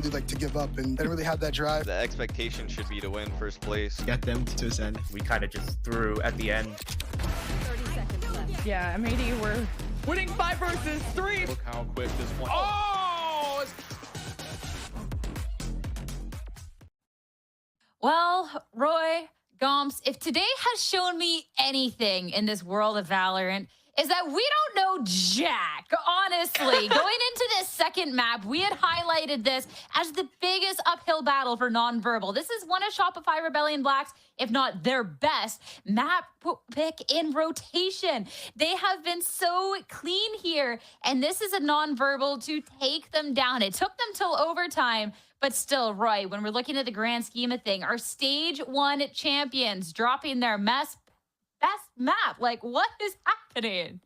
really like to give up, and they didn't really have that drive. The expectation should be to win first place. Get them to this end. We kind of just threw at the end. 30 seconds left. Yeah, MAD were winning 5 versus 3. Look how quick this one. Oh! Well, Roy, Gomps, if today has shown me anything in this world of Valorant, is that we don't know jack, honestly. Going into this second map, we had highlighted this as the biggest uphill battle for Nonverbal. This is one of Shopify Rebellion Black's, if not their best, map pick in rotation. They have been so clean here, and this is a Nonverbal to take them down. It took them till overtime, but still, Roy, when we're looking at the grand scheme of thing, our stage 1 champions dropping their best map. Like, what is happening?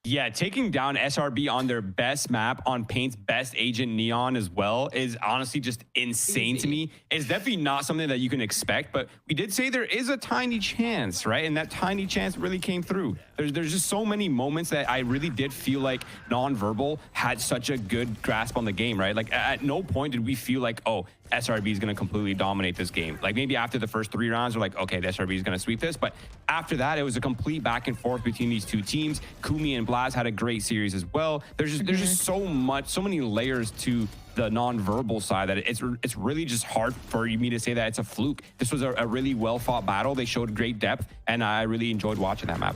Yeah, taking down SRB on their best map on Paint's best agent Neon as well is honestly just insane to me. It's definitely not something that you can expect, but we did say there is a tiny chance, right? And that tiny chance really came through. There's just so many moments that I really did feel like Nonverbal had such a good grasp on the game, right? Like at no point did we feel like, oh, SRB is going to completely dominate this game. Like maybe after the first 3 rounds, we're like, okay, the SRB is going to sweep this. But after that, it was a complete back and forth between these two teams. Kumi and Blaz had a great series as well. There's just so many layers to the non-verbal side that it's really just hard for me to say that it's a fluke. This was a really well fought battle. They showed great depth, and I really enjoyed watching that map.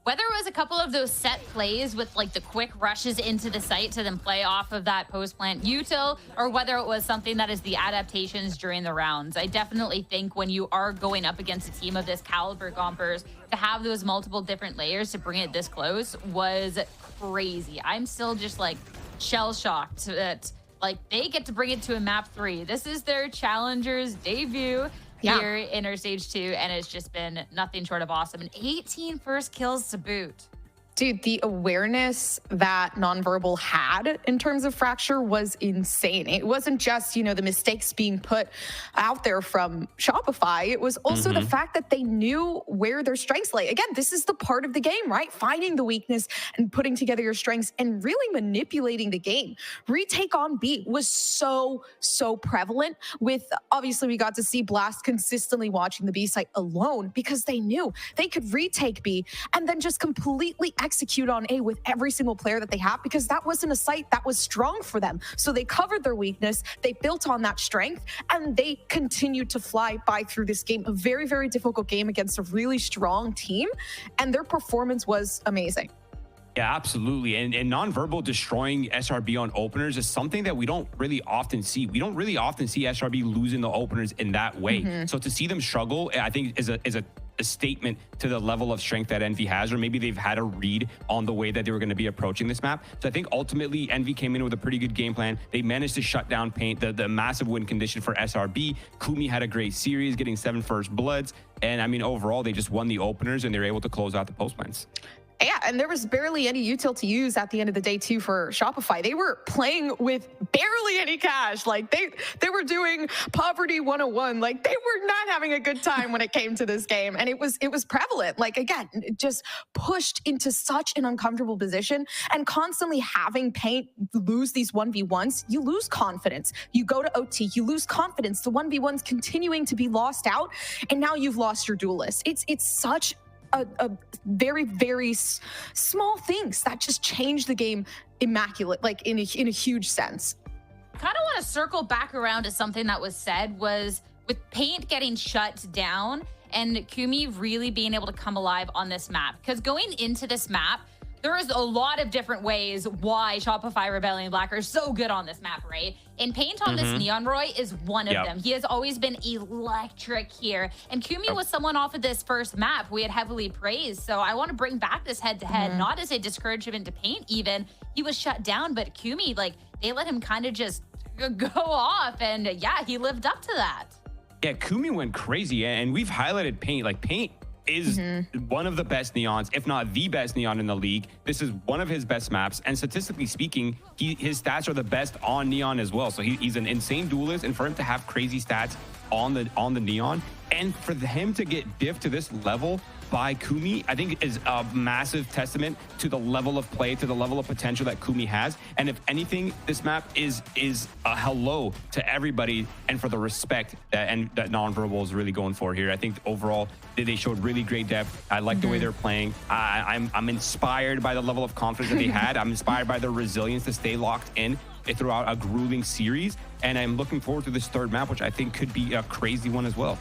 Whether it was a couple of those set plays with like the quick rushes into the site to then play off of that post-plant util, or whether it was something that is the adaptations during the rounds, I definitely think when you are going up against a team of this caliber, Gompers, to have those multiple different layers to bring it this close was crazy. I'm still just like shell-shocked that like they get to bring it to a map 3. This is their Challengers debut. Here in our stage 2, and it's just been nothing short of awesome. And 18 first kills to boot. Dude, the awareness that Nonverbal had in terms of Fracture was insane. It wasn't just, you know, the mistakes being put out there from Shopify. It was also the fact that they knew where their strengths lay. Again, this is the part of the game, right? Finding the weakness and putting together your strengths and really manipulating the game. Retake on B was so prevalent with, obviously, we got to see Blast consistently watching the B site alone because they knew they could retake B and then just completely execute on A with every single player that they have, because that wasn't a site that was strong for them. So they covered their weakness, they built on that strength, and they continued to fly by through this game. A very, very difficult game against a really strong team, and their performance was amazing. Yeah, absolutely. And Nonverbal destroying SRB on openers is something that we don't really often see. We don't really often see SRB losing the openers in that way. So to see them struggle, I think is a statement to the level of strength that Envy has, or maybe they've had a read on the way that they were going to be approaching this map. So I think ultimately Envy came in with a pretty good game plan. They managed to shut down Paint, the massive win condition for SRB. Kumi had a great series, getting 7 first bloods. And I mean, overall, they just won the openers and they were able to close out the post plans. Yeah, and there was barely any util to use at the end of the day too for Shopify. They were playing with barely any cash. Like they were doing poverty 101. Like they were not having a good time when it came to this game, and it was prevalent. Like again, just pushed into such an uncomfortable position, and constantly having Paint lose these 1v1s, you lose confidence. You go to OT, you lose confidence. The 1v1s continuing to be lost out, and now you've lost your duelist. It's such a very, very small things that just change the game immaculate, like in a huge sense. Kind of want to circle back around to something that was said, was with Paint getting shut down and Kumi really being able to come alive on this map. Because going into this map, there is a lot of different ways why Shopify Rebellion Black are so good on this map, right? And Paint on this Neon Roy is one of them. He has always been electric here. And Kumi was someone off of this first map we had heavily praised. So I want to bring back this head-to-head, not as a discouragement to Paint even. He was shut down, but Kumi, like, they let him kind of just go off. And yeah, he lived up to that. Yeah, Kumi went crazy. And we've highlighted Paint. Like, Paint is one of the best Neons, if not the best Neon in the league. This is one of his best maps, and statistically speaking, his stats are the best on Neon as well. So he's an insane duelist, and for him to have crazy stats on the Neon, and for him to get diff to this level, by Kumi, I think is a massive testament to the level of play, to the level of potential that Kumi has. And if anything, this map is a hello to everybody and for the respect that Nonverbal is really going for here. I think overall they showed really great depth. I like the way they're playing. I'm inspired by the level of confidence that they had. I'm inspired by their resilience to stay locked in throughout a grueling series. And I'm looking forward to this third map, which I think could be a crazy one as well.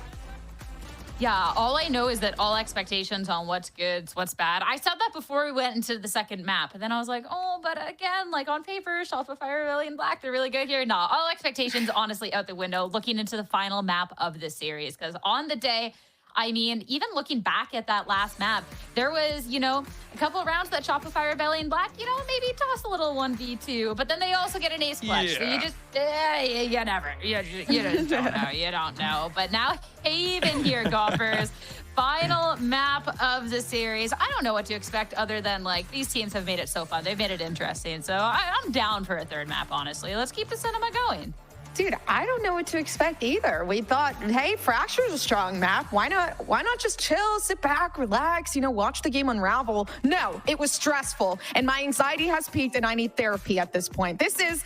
Yeah, all I know is that all expectations on what's good, what's bad. I said that before we went into the second map. And then I was like, oh, but again, like on paper, Shopify, Rebellion, Black, they're really good here. No, all expectations honestly out the window looking into the final map of this series. Because on the day, I mean, even looking back at that last map, there was, you know, a couple of rounds that Shopify, Rebellion, Black, you know, maybe toss a little 1v2, but then they also get an ace clutch. So you just, you never, you just don't know. You don't know. But now Haven here, golfers. Final map of the series. I don't know what to expect other than, like, these teams have made it so fun. They've made it interesting. So I'm down for a third map, honestly. Let's keep the cinema going. Dude, I don't know what to expect either. We thought, hey, Fracture's a strong map. Why not just chill, sit back, relax, you know, watch the game unravel? No, it was stressful. And my anxiety has peaked and I need therapy at this point. This is,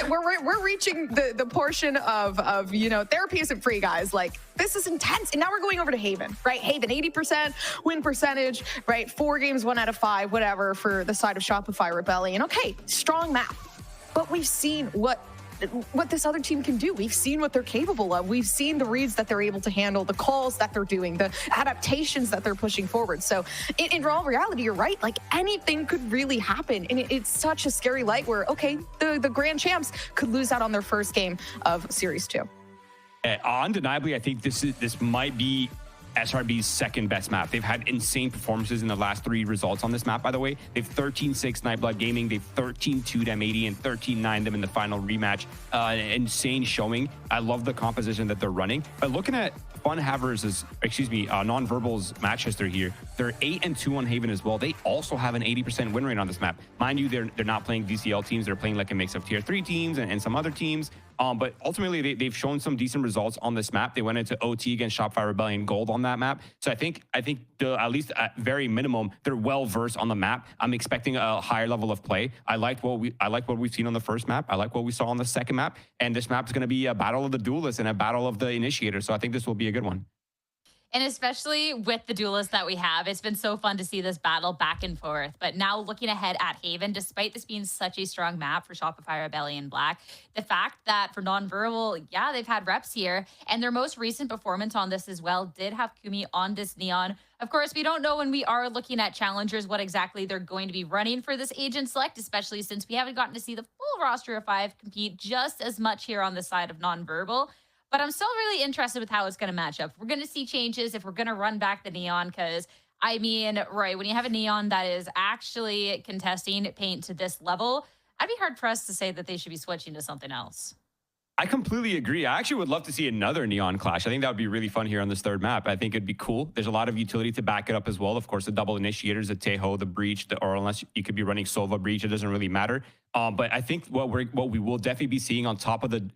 we're reaching the portion of, you know, therapy isn't free, guys. Like, this is intense. And now we're going over to Haven, right? Haven, 80% win percentage, right? 4 games, 1 out of 5, whatever, for the side of Shopify Rebellion. Okay, strong map. But we've seen what this other team can do. We've seen what they're capable of. We've seen the reads that they're able to handle, the calls that they're doing, the adaptations that they're pushing forward. So in all reality, you're right. Like, anything could really happen. And it's such a scary light where, okay, the grand champs could lose out on their first game of Series 2. Undeniably, I think this might be SRB's second best map. They've had insane performances in the last 3 results on this map, by the way. They've 13-6 Nightblood Gaming. They've 13-2 them 80 and 13-9 them in the final rematch. Insane showing. I love the composition that they're running. But looking at Nonverbal's match history here, they're 8-2 on Haven as well. They also have an 80% win rate on this map. Mind you, they're not playing VCL teams. They're playing like a mix of tier 3 teams and some other teams. But ultimately, they've shown some decent results on this map. They went into OT against Shopify Rebellion Gold on that map. So I think at least at very minimum, they're well versed on the map. I'm expecting a higher level of play. I like what we've seen on the first map. I like what we saw on the second map. And this map is going to be a battle of the duelists and a battle of the initiators. So I think this will be a good one. And especially with the duelists that we have, it's been so fun to see this battle back and forth. But now looking ahead at Haven, despite this being such a strong map for Shopify Rebellion Black, the fact that for Nonverbal, yeah, they've had reps here. And their most recent performance on this as well did have Kumi on this Neon. Of course, we don't know when we are looking at challengers what exactly they're going to be running for this agent select, especially since we haven't gotten to see the full roster of 5 compete just as much here on the side of Nonverbal. But I'm still really interested with how it's going to match up. We're going to see changes if we're going to run back the Neon because, I mean, right, when you have a Neon that is actually contesting paint to this level, I'd be hard-pressed to say that they should be switching to something else. I completely agree. I actually would love to see another Neon clash. I think that would be really fun here on this third map. I think it'd be cool. There's a lot of utility to back it up as well. Of course, the double initiators, the Teho, the Breach, or unless you could be running Sova Breach, it doesn't really matter. But I think what we will definitely be seeing on top of the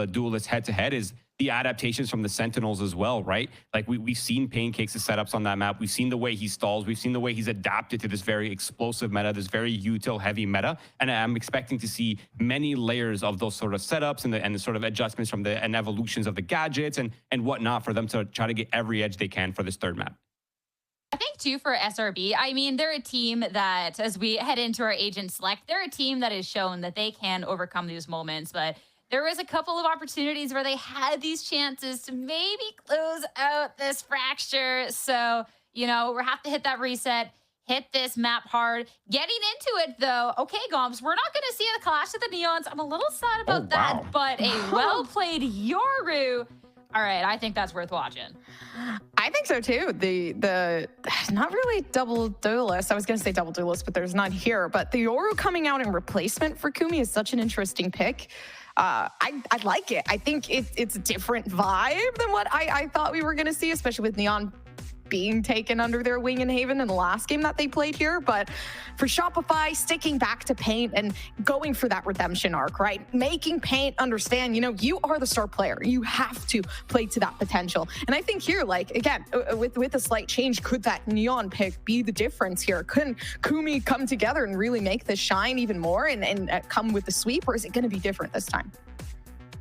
duelist head-to-head is the adaptations from the Sentinels as well, right? Like we've seen Pancakes' setups on that map. We've seen the way he stalls. We've seen the way he's adapted to this very explosive meta, this very util-heavy meta. And I'm expecting to see many layers of those sort of setups and the sort of adjustments from and evolutions of the gadgets and whatnot for them to try to get every edge they can for this third map. I think, too, for SRB, I mean, they're a team that, as we head into our agent select, they're a team that has shown that they can overcome these moments, but there was a couple of opportunities where they had these chances to maybe close out this fracture. So, you know, we'll have to hit that reset, hit this map hard. Getting into it, though, okay, Gomps, we're not going to see the clash of the Neons. I'm a little sad about that, but a well-played Yoru. All right, I think that's worth watching. I think so too. The not really double duelist. I was going to say double duelist, but there's none here. But the Yoru coming out in replacement for Kumi is such an interesting pick. I like it. I think it's a different vibe than what I thought we were going to see, especially with Neon being taken under their wing in Haven in the last game that they played here. But for Shopify, sticking back to Paint and going for that redemption arc, right? Making Paint understand, you are the star player. You have to play to that potential. And I think here, like, again, with a slight change, could that Neon pick be the difference here? Couldn't Kumi come together and really make this shine even more and come with the sweep, or is it going to be different this time?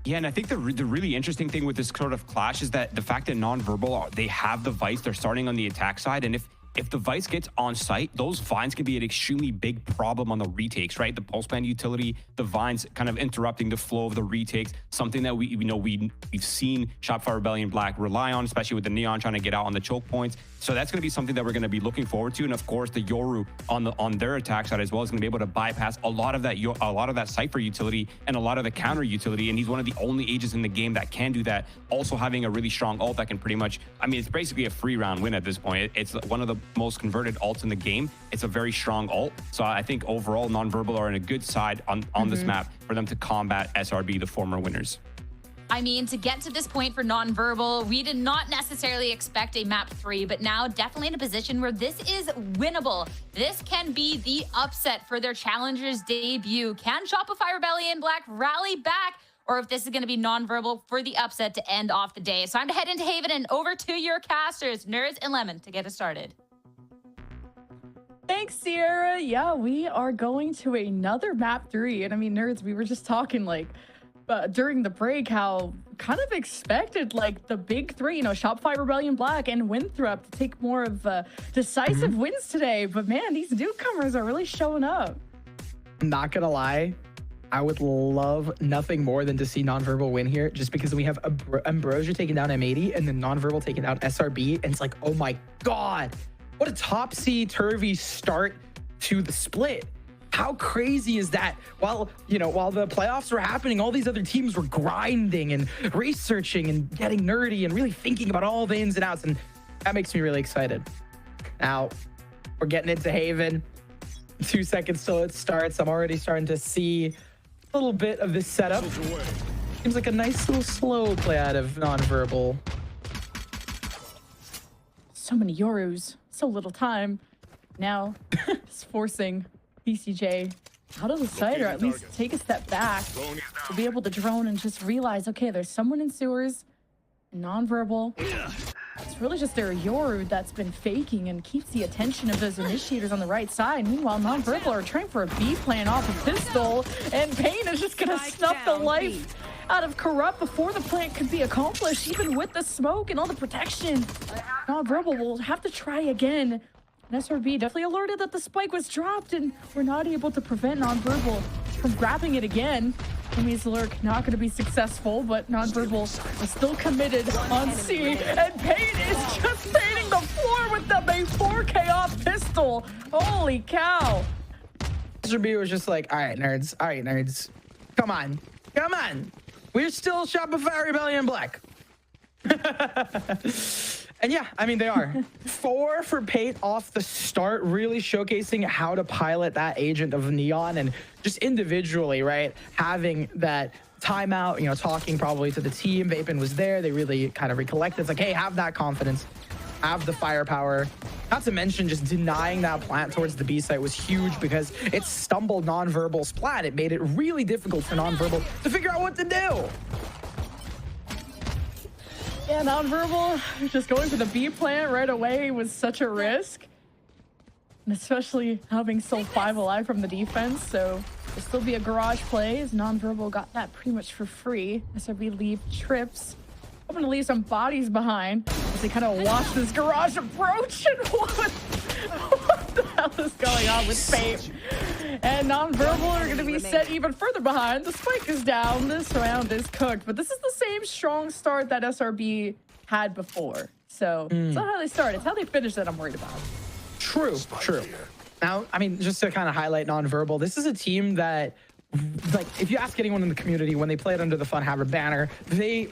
Yeah, and I think the really interesting thing with this sort of clash is that the fact that non-verbal, they have the Vice, they're starting on the attack side, and if the Vice gets on site, those Vines can be an extremely big problem on the retakes, right? The pulse band utility, the Vines kind of interrupting the flow of the retakes, something that we've seen Shopify Rebellion Black rely on, especially with the Neon trying to get out on the choke points. So that's going to be something that we're going to be looking forward to. And of course, the Yoru on their attack side as well is going to be able to bypass a lot of that Cypher utility and a lot of the counter utility. And he's one of the only ages in the game that can do that. Also having a really strong ult that can pretty much, it's basically a free round win at this point. It's one of the most converted ults in the game. It's a very strong ult. So I think overall non-verbal are in a good side on this map for them to combat SRB, the former winners. To get to this point for non-verbal, we did not necessarily expect a map 3, but now definitely in a position where this is winnable. This can be the upset for their Challengers debut. Can Shopify Rebellion Black rally back, or if this is going to be non-verbal for the upset to end off the day? So time to head into Haven and over to your casters, Nerds and Lemon, to get us started. Thanks, Sierra. Yeah, we are going to another map 3. And Nerds, we were just talking during the break how kind of expected the big 3, Shopify Rebellion Black and Winthrop to take more of decisive wins today. But man, these newcomers are really showing up. I'm not gonna lie, I would love nothing more than to see non-verbal win here, just because we have Ambrosia taking down M80 and then non-verbal taking down SRB, and it's like, oh my god, what a topsy-turvy start to the split. How crazy is that? While the playoffs were happening, all these other teams were grinding and researching and getting nerdy and really thinking about all the ins and outs, and that makes me really excited. Now, we're getting into Haven. 2 seconds till it starts. I'm already starting to see a little bit of this setup. Seems like a nice little slow play out of non-verbal. So many Yorus, so little time. Now, it's forcing BCJ out of the site, or at least take a step back to be able to drone and just realize, okay, there's someone in sewers, non-verbal. It's really just their Yoru that's been faking and keeps the attention of those initiators on the right side. Meanwhile, non-verbal are trying for a B plan off a pistol, and Pain is just gonna snuff the life out of Corrupt before the plant could be accomplished, even with the smoke and all the protection. Non-verbal will have to try again. And SRB definitely alerted that the spike was dropped, and we're not able to prevent non-verbal from grabbing it again. Enemy's lurk not going to be successful, but non-verbal is still committed on C, and Pain is just painting the floor with the 4K off pistol. Holy cow. SRB was just like, all right, nerds. Come on. We're still Shopify Rebellion Black. And yeah, they are. 4 for Paint off the start, really showcasing how to pilot that agent of Neon, and just individually, right? Having that timeout, talking probably to the team. Vapin was there. They really kind of recollected. It's like, hey, have that confidence, have the firepower. Not to mention just denying that plant towards the B site was huge, because it stumbled non-verbal's plant. It made it really difficult for non-verbal to figure out what to do. Yeah, non-verbal just going for the B plant right away was such a risk. And especially having still 5 alive from the defense, so there'll still be a garage play as non-verbal got that pretty much for free. SRB leave trips. Hoping to leave some bodies behind as they kind of watch this garage approach, and what the hell is going on with Fate? And non-verbal are going to be set even further behind. The spike is down. This round is cooked, but this is the same strong start that SRB had before. So it's not how they start, it's how they finish that I'm worried about. True. Now, just to kind of highlight non-verbal, this is a team that, if you ask anyone in the community, when they played under the Funhaver banner,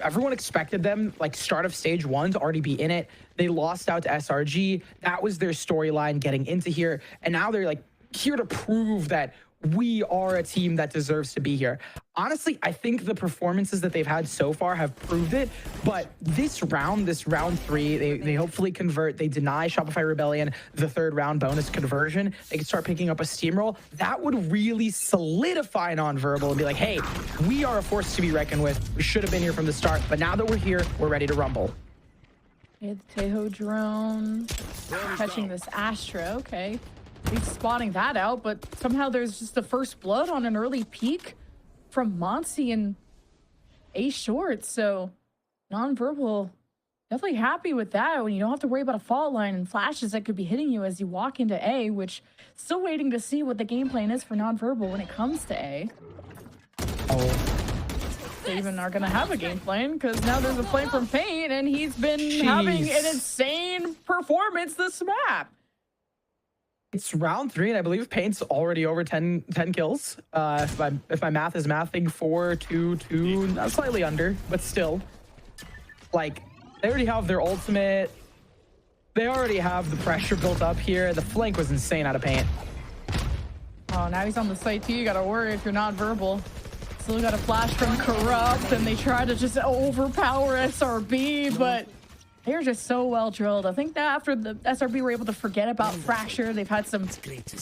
everyone expected them, start of stage 1 to already be in it. They lost out to SRG. That was their storyline getting into here. And now they're here to prove that we are a team that deserves to be here. honestly, I think the performances that they've had so far have proved it. But this round 3, they hopefully convert. They deny Shopify Rebellion the 3rd round bonus conversion. They can start picking up a steamroll. That would really solidify Nonverbal and be like, hey, we are a force to be reckoned with. We should have been here from the start. But now that we're here, we're ready to rumble. Okay, the Tejo drone catching this Astra. Okay. He's spotting that out, but somehow there's just the first blood on an early peek from Monty and A Short. So Nonverbal definitely happy with that when you don't have to worry about a fault line and flashes that could be hitting you as you walk into A, which still waiting to see what the game plan is for Nonverbal when it comes to A. They even are going to have a game plan because now there's a play from Paint and he's been having an insane performance this map. It's round 3, and I believe Paint's already over 10 kills. If my math is mathing, 4, 2, 2, not slightly under, but still. Like, they already have their ultimate. They already have the pressure built up here. The flank was insane out of Paint. Oh, now he's on the site too. You got to worry if you're not verbal. Still got a flash from Corrupt, and they try to just overpower SRB, but they're just so well drilled. I think that after the SRB were able to forget about Fracture, they've had some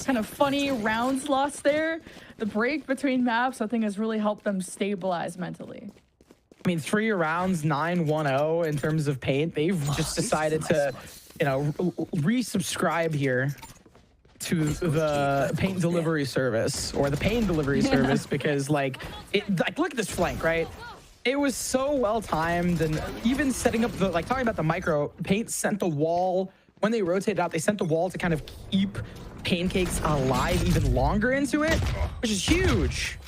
kind of funny rounds lost there. The break between maps, I think, has really helped them stabilize mentally. I mean, 3 rounds, 9-1-0 in terms of Paint. They've just decided to, resubscribe here to the Paint delivery service or the Pain delivery service because, look at this flank, right? It was so well timed, and even setting up the talking about the micro, Paint sent the wall when they rotated out. They sent the wall to kind of keep Pancakes alive even longer into it, which is huge.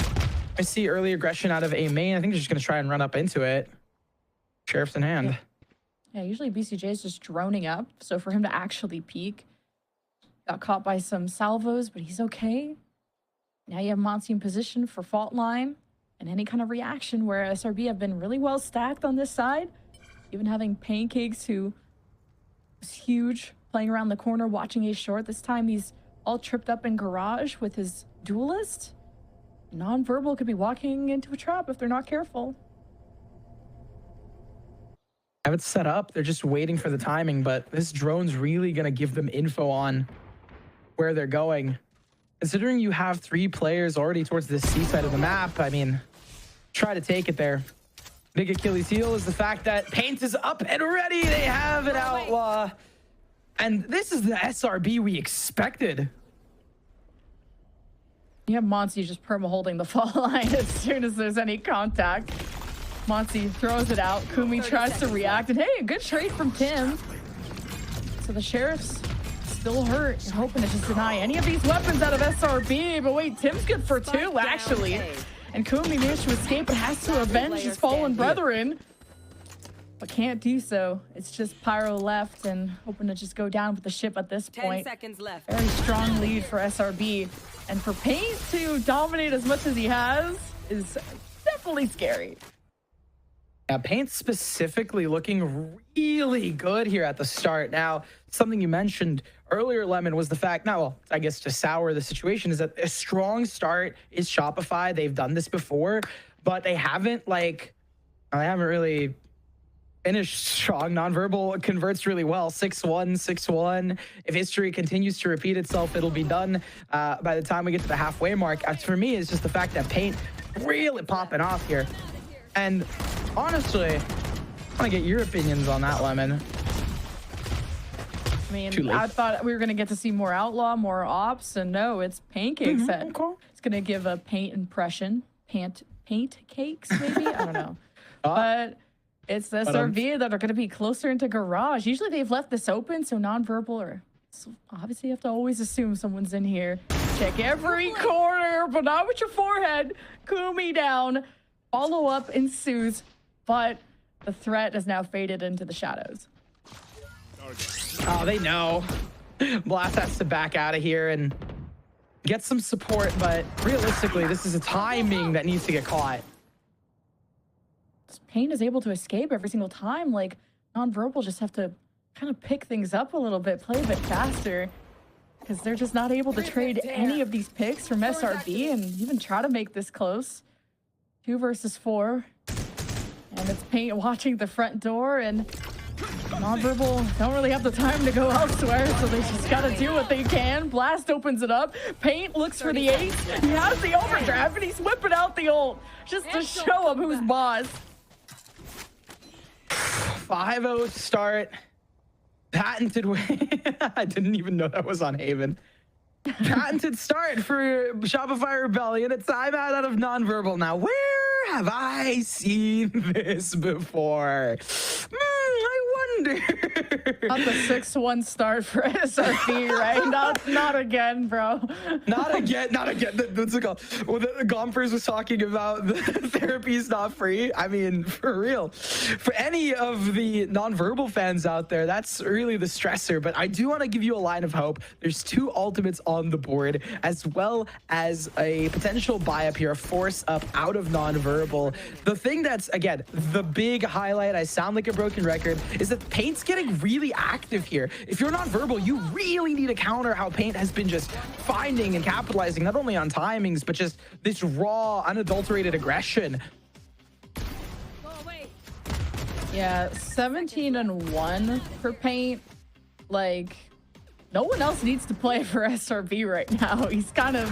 I see early aggression out of A main. I think they're just gonna try and run up into it. Sheriff's in hand. Yeah, usually BCJ is just droning up, so for him to actually peek, got caught by some salvos, but he's okay. Now you have Monty in position for fault line. And any kind of reaction where SRB have been really well stacked on this side. Even having Pancakes, who was huge, playing around the corner, watching A Short. This time he's all tripped up in garage with his duelist. Nonverbal could be walking into a trap if they're not careful. Have it set up. They're just waiting for the timing, but this drone's really going to give them info on where they're going. Considering you have 3 players already towards the C side of the map, I mean, try to take it there. Big Achilles heel is the fact that Paint is up and ready. They have an outlaw. And this is the SRB we expected. You have Monty just perma holding the fall line as soon as there's any contact. Monty throws it out. Kumi tries to react. And hey, a good trade from Tim. So the Sheriff's still hurt. You're hoping to just deny any of these weapons out of SRB. But wait, Tim's good for 2, actually. And Kumi managed to escape and has to avenge his fallen brethren. But can't do so. It's just Pyro left and hoping to just go down with the ship at this point. 10 seconds left. Very strong lead for SRB. And for Paint to dominate as much as he has is definitely scary. Yeah, Paint specifically looking really good here at the start. Now, something you mentioned earlier, Lemon, was the fact, I guess to sour the situation, is that a strong start is Shopify. They've done this before, but they haven't really finished strong. Nonverbal converts really well. 6-1, 6-1. If history continues to repeat itself, it'll be done by the time we get to the halfway mark. For me, it's just the fact that Paint really popping off here. And honestly, I want to get your opinions on that, Lemon. I mean, I thought we were going to get to see more Outlaw, more Ops, and no, it's Pancakes. It's going to give a Paint impression. Paint cakes, maybe? I don't know. But it's the SRB that are going to be closer into garage. Usually they've left this open, so Nonverbal or so obviously you have to always assume someone's in here. Check every corner, but not with your forehead. Kumi down. Follow-up ensues, but the threat has now faded into the shadows. Oh, they know. Blast has to back out of here and get some support, but realistically, this is a timing that needs to get caught. Pain is able to escape every single time. Like, Nonverbal just have to kind of pick things up a little bit, play a bit faster, because they're just not able to trade any of these picks from SRB and even try to make this close. 2 versus 4. And it's Paint watching the front door, and Nonverbal don't really have the time to go elsewhere, so they just gotta do what they can. Blast opens it up. Paint looks for the ace. He has the overdrive, and he's whipping out the ult just to show him who's boss. 5-0 start. Patented win. I didn't even know that was on Haven. Patented start for Shopify Rebellion. A timeout out of Nonverbal. Now, where have I seen this before? I wonder. Not the 6-1 start for SRB, right? Not again, bro. Not again. What's it called? Well, the Gompers was talking about the therapy's not free. I mean, for real. For any of the Nonverbal fans out there, that's really the stressor. But I do want to give you a line of hope. There's 2 ultimates on the board, as well as a potential buy up here, a force up out of Nonverbal. The thing that's, again, the big highlight, I sound like a broken record, is that Paint's getting really active here. If you're Nonverbal, you really need to counter how Paint has been just finding and capitalizing not only on timings, but just this raw, unadulterated aggression. Yeah, 17-1 for Paint. Like, no one else needs to play for SRB right now. He's kind of,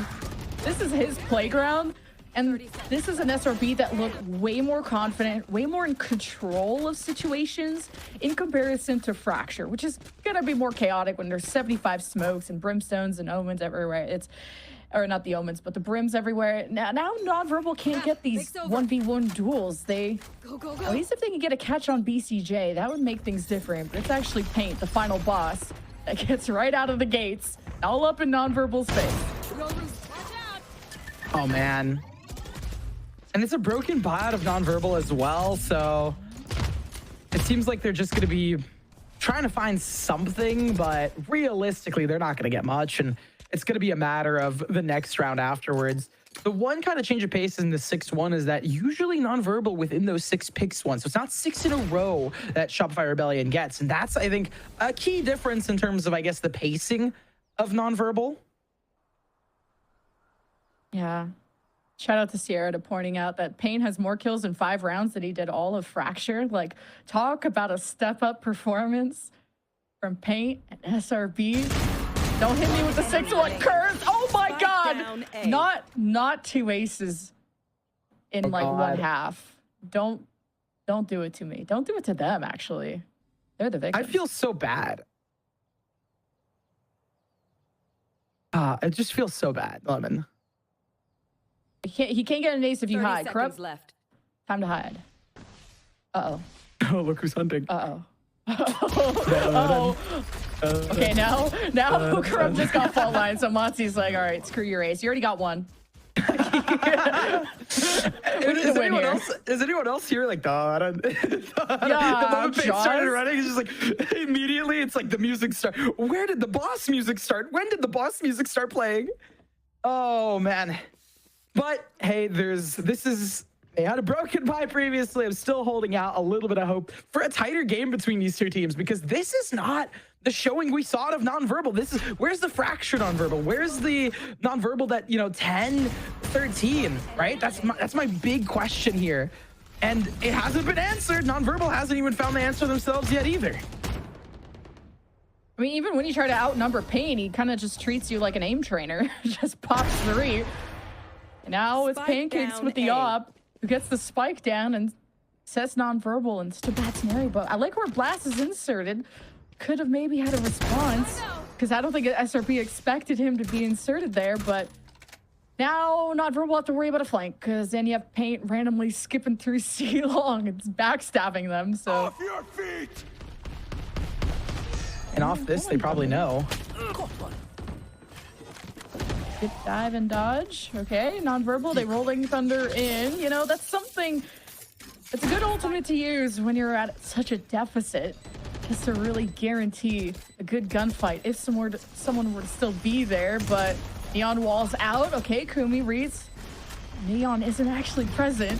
this is his playground. And this is an SRB that look way more confident, way more in control of situations in comparison to Fracture, which is going to be more chaotic when there's 75 smokes and brimstones and omens everywhere. It's, or not the omens, but the brims everywhere. Now Nonverbal can't get these 1v1 duels. They, at least if they can get a catch on BCJ, that would make things different. But it's actually Paint, the final boss, that gets right out of the gates, all up in Nonverbal's face. Oh, man. And it's a broken buyout of Nonverbal as well, so it seems like they're just going to be trying to find something, but realistically, they're not going to get much, and it's going to be a matter of the next round afterwards. The one kind of change of pace in the 6-1 is that usually Nonverbal within those 6 picks one, so it's not 6 in a row that Shopify Rebellion gets, and that's, I think, a key difference in terms of, I guess, the pacing of Nonverbal. Yeah. Shout out to Sierra to pointing out that Paint has more kills in 5 rounds than he did all of Fracture. Like, talk about a step-up performance from Paint and SRB. Don't hit me with the 6-1 curse. Oh my God! Not 2 aces in like 1 half. Don't do it to me. Don't do it to them, actually. They're the victims. I feel so bad. It just feels so bad, Lemon. He can't get an ace if you hide. Corrupt. Left. Time to hide. Uh-oh. Oh, look who's hunting. Uh-oh. Okay, now Corrupt just got fault line, so Monty's like, all right, screw your ace. You already got 1. Is anyone else here like, I don't... Yeah, the moment Paint started running, it's just like, immediately, it's like the music start. Where did the boss music start? When did the boss music start playing? Oh, man. But hey, they had a broken bye previously. I'm still holding out a little bit of hope for a tighter game between these 2 teams, because this is not the showing we saw of Nonverbal. This is, where's the Fracture Nonverbal? Where's the Nonverbal that, 10, 13, right? That's my big question here. And it hasn't been answered. Nonverbal hasn't even found the answer themselves yet either. I mean, even when you try to outnumber Paint, he kind of just treats you like an aim trainer. Just pops 3. And now it's Pancakes with the op, who gets the spike down and sets Nonverbal into bad scenario. But I like where Blast is inserted. Could have maybe had a response, because I don't think SRB expected him to be inserted there. But now Nonverbal will have to worry about a flank, because then you have Paint randomly skipping through C long. It's backstabbing them. So off your feet. And off this, they probably know. Good dive and dodge. Okay, Nonverbal, they rolling Thunder in. That's something, it's a good ultimate to use when you're at such a deficit, just to really guarantee a good gunfight if someone were to still be there. But Neon Wall's out. Okay, Kumi reads. Neon isn't actually present.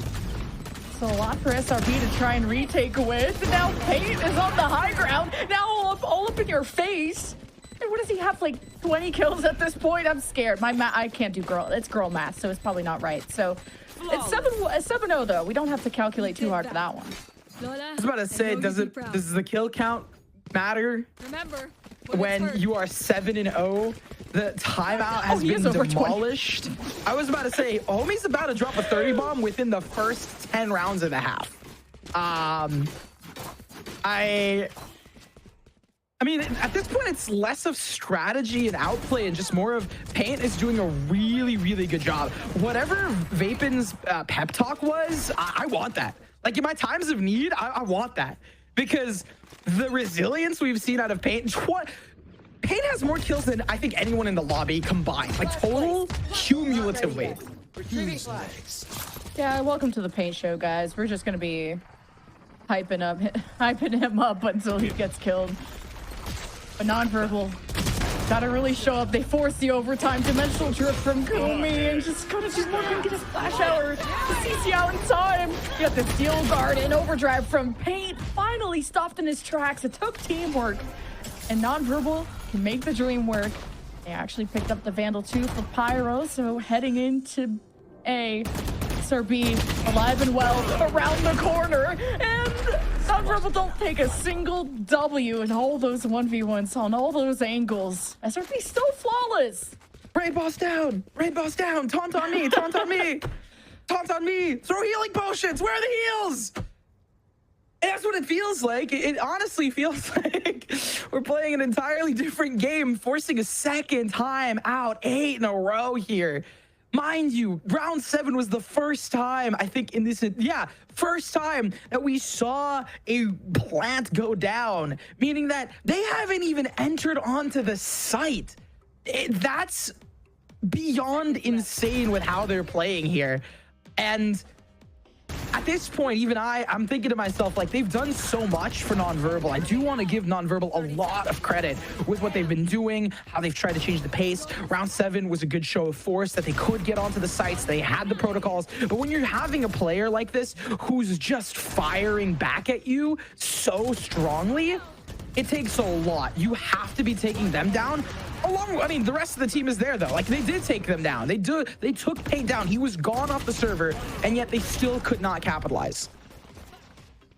So a lot for SRB to try and retake with. And now Paint is on the high ground. Now all up in your face. And what does he have, like 20 kills at this point? I'm scared. I can't do girl. It's girl math, so it's probably not right. So It's 7-0 though. We don't have to calculate too hard for that one. I was about to say, does the kill count matter Remember, when you are 7-0? The timeout has been demolished. I was about to say, homie's about to drop a 30 bomb within the first 10 rounds and a half. I mean, at this point, it's less of strategy and outplay and just more of Paint is doing a really, really good job. Whatever Vapin's pep talk was, I want that. Like, in my times of need, I want that. Because the resilience we've seen out of Paint, Paint has more kills than I think anyone in the lobby combined. Like, total cumulatively. Yeah, welcome to the Paint show, guys. We're just going to be hyping him up until he gets killed. But non-verbal gotta really show up. They force the overtime dimensional drift from Kumi and just gotta do more than get his flash hour. The CC out in time. You got the steel guard and overdrive from Paint. Finally stopped in his tracks. It took teamwork. And non-verbal can make the dream work. They actually picked up the Vandal 2 for Pyro. So heading into A, SRB alive and well around the corner. And non-verbal don't take a single W in all those 1v1s on all those angles. SRB still flawless. Raid boss down. Raid boss down. Taunt on me. Taunt on me. Taunt on me. Throw healing potions. Where are the heals? And that's what it feels like. It honestly feels like we're playing an entirely different game, forcing a second time out, 8 in a row here. Mind you, round 7 was the first time, I think in this, first time that we saw a plant go down, meaning that they haven't even entered onto the site. That's beyond insane with how they're playing here. And at this point, even I'm thinking to myself, like, they've done so much for non-verbal. I do want to give non-verbal a lot of credit with what they've been doing, how they've tried to change the pace. Round 7 was a good show of force that they could get onto the sites. They had the protocols. But when you're having a player like this who's just firing back at you so strongly, it takes a lot. You have to be taking them down. I mean, the rest of the team is there, though. Like, they did take them down. They took Paint down. He was gone off the server, and yet they still could not capitalize.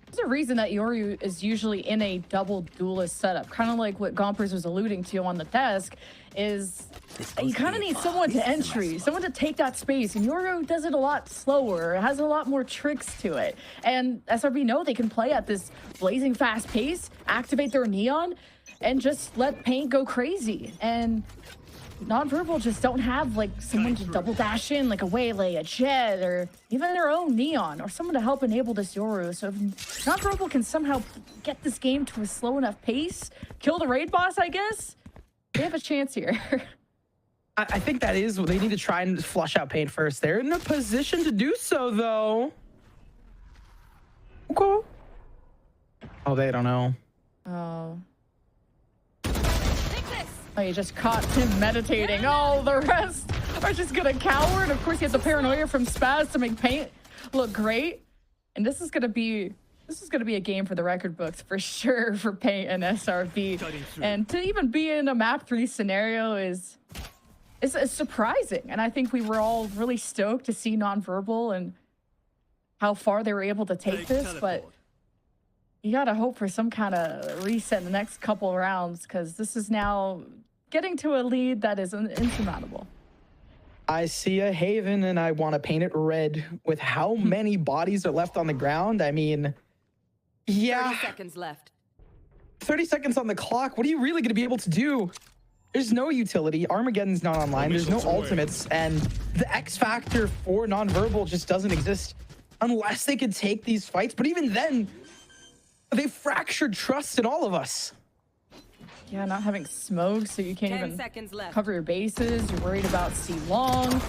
There's a reason that Yoru is usually in a double duelist setup, kind of like what Gompers was alluding to on the desk, is you kind of need someone to entry, someone to take that space, and Yoru does it a lot slower. It has a lot more tricks to it. And SRB know they can play at this blazing fast pace, activate their neon, and just let Paint go crazy. And non-verbal just don't have like someone to double dash in, like a Waylay, a Jet, or even their own neon, or someone to help enable this Yoru. So if non-verbal can somehow get this game to a slow enough pace, kill the raid boss, I guess, they have a chance here. I think that is, they need to try and flush out Paint first. They're in a position to do so, though. Okay. Oh, they don't know. Oh, you just caught him meditating. Oh, the rest are just gonna cower. And of course, you have the paranoia from Spaz to make Paint look great. And this is gonna be a game for the record books for sure for Paint and SRB. And to even be in a map 3 scenario is surprising. And I think we were all really stoked to see non-verbal and how far they were able to take this, but you gotta hope for some kind of reset in the next couple rounds, because this is now getting to a lead that is insurmountable. I see a Haven and I want to paint it red. With how many bodies are left on the ground, I mean, yeah. 30 seconds left. 30 seconds on the clock. What are you really going to be able to do? There's no utility. Armageddon's not online. There's no ultimates. And the X factor for non-verbal just doesn't exist unless they could take these fights. But even then, they fractured trust in all of us. Yeah, not having smoke, so you can't 10 even seconds left. cover your bases. You're worried about C long.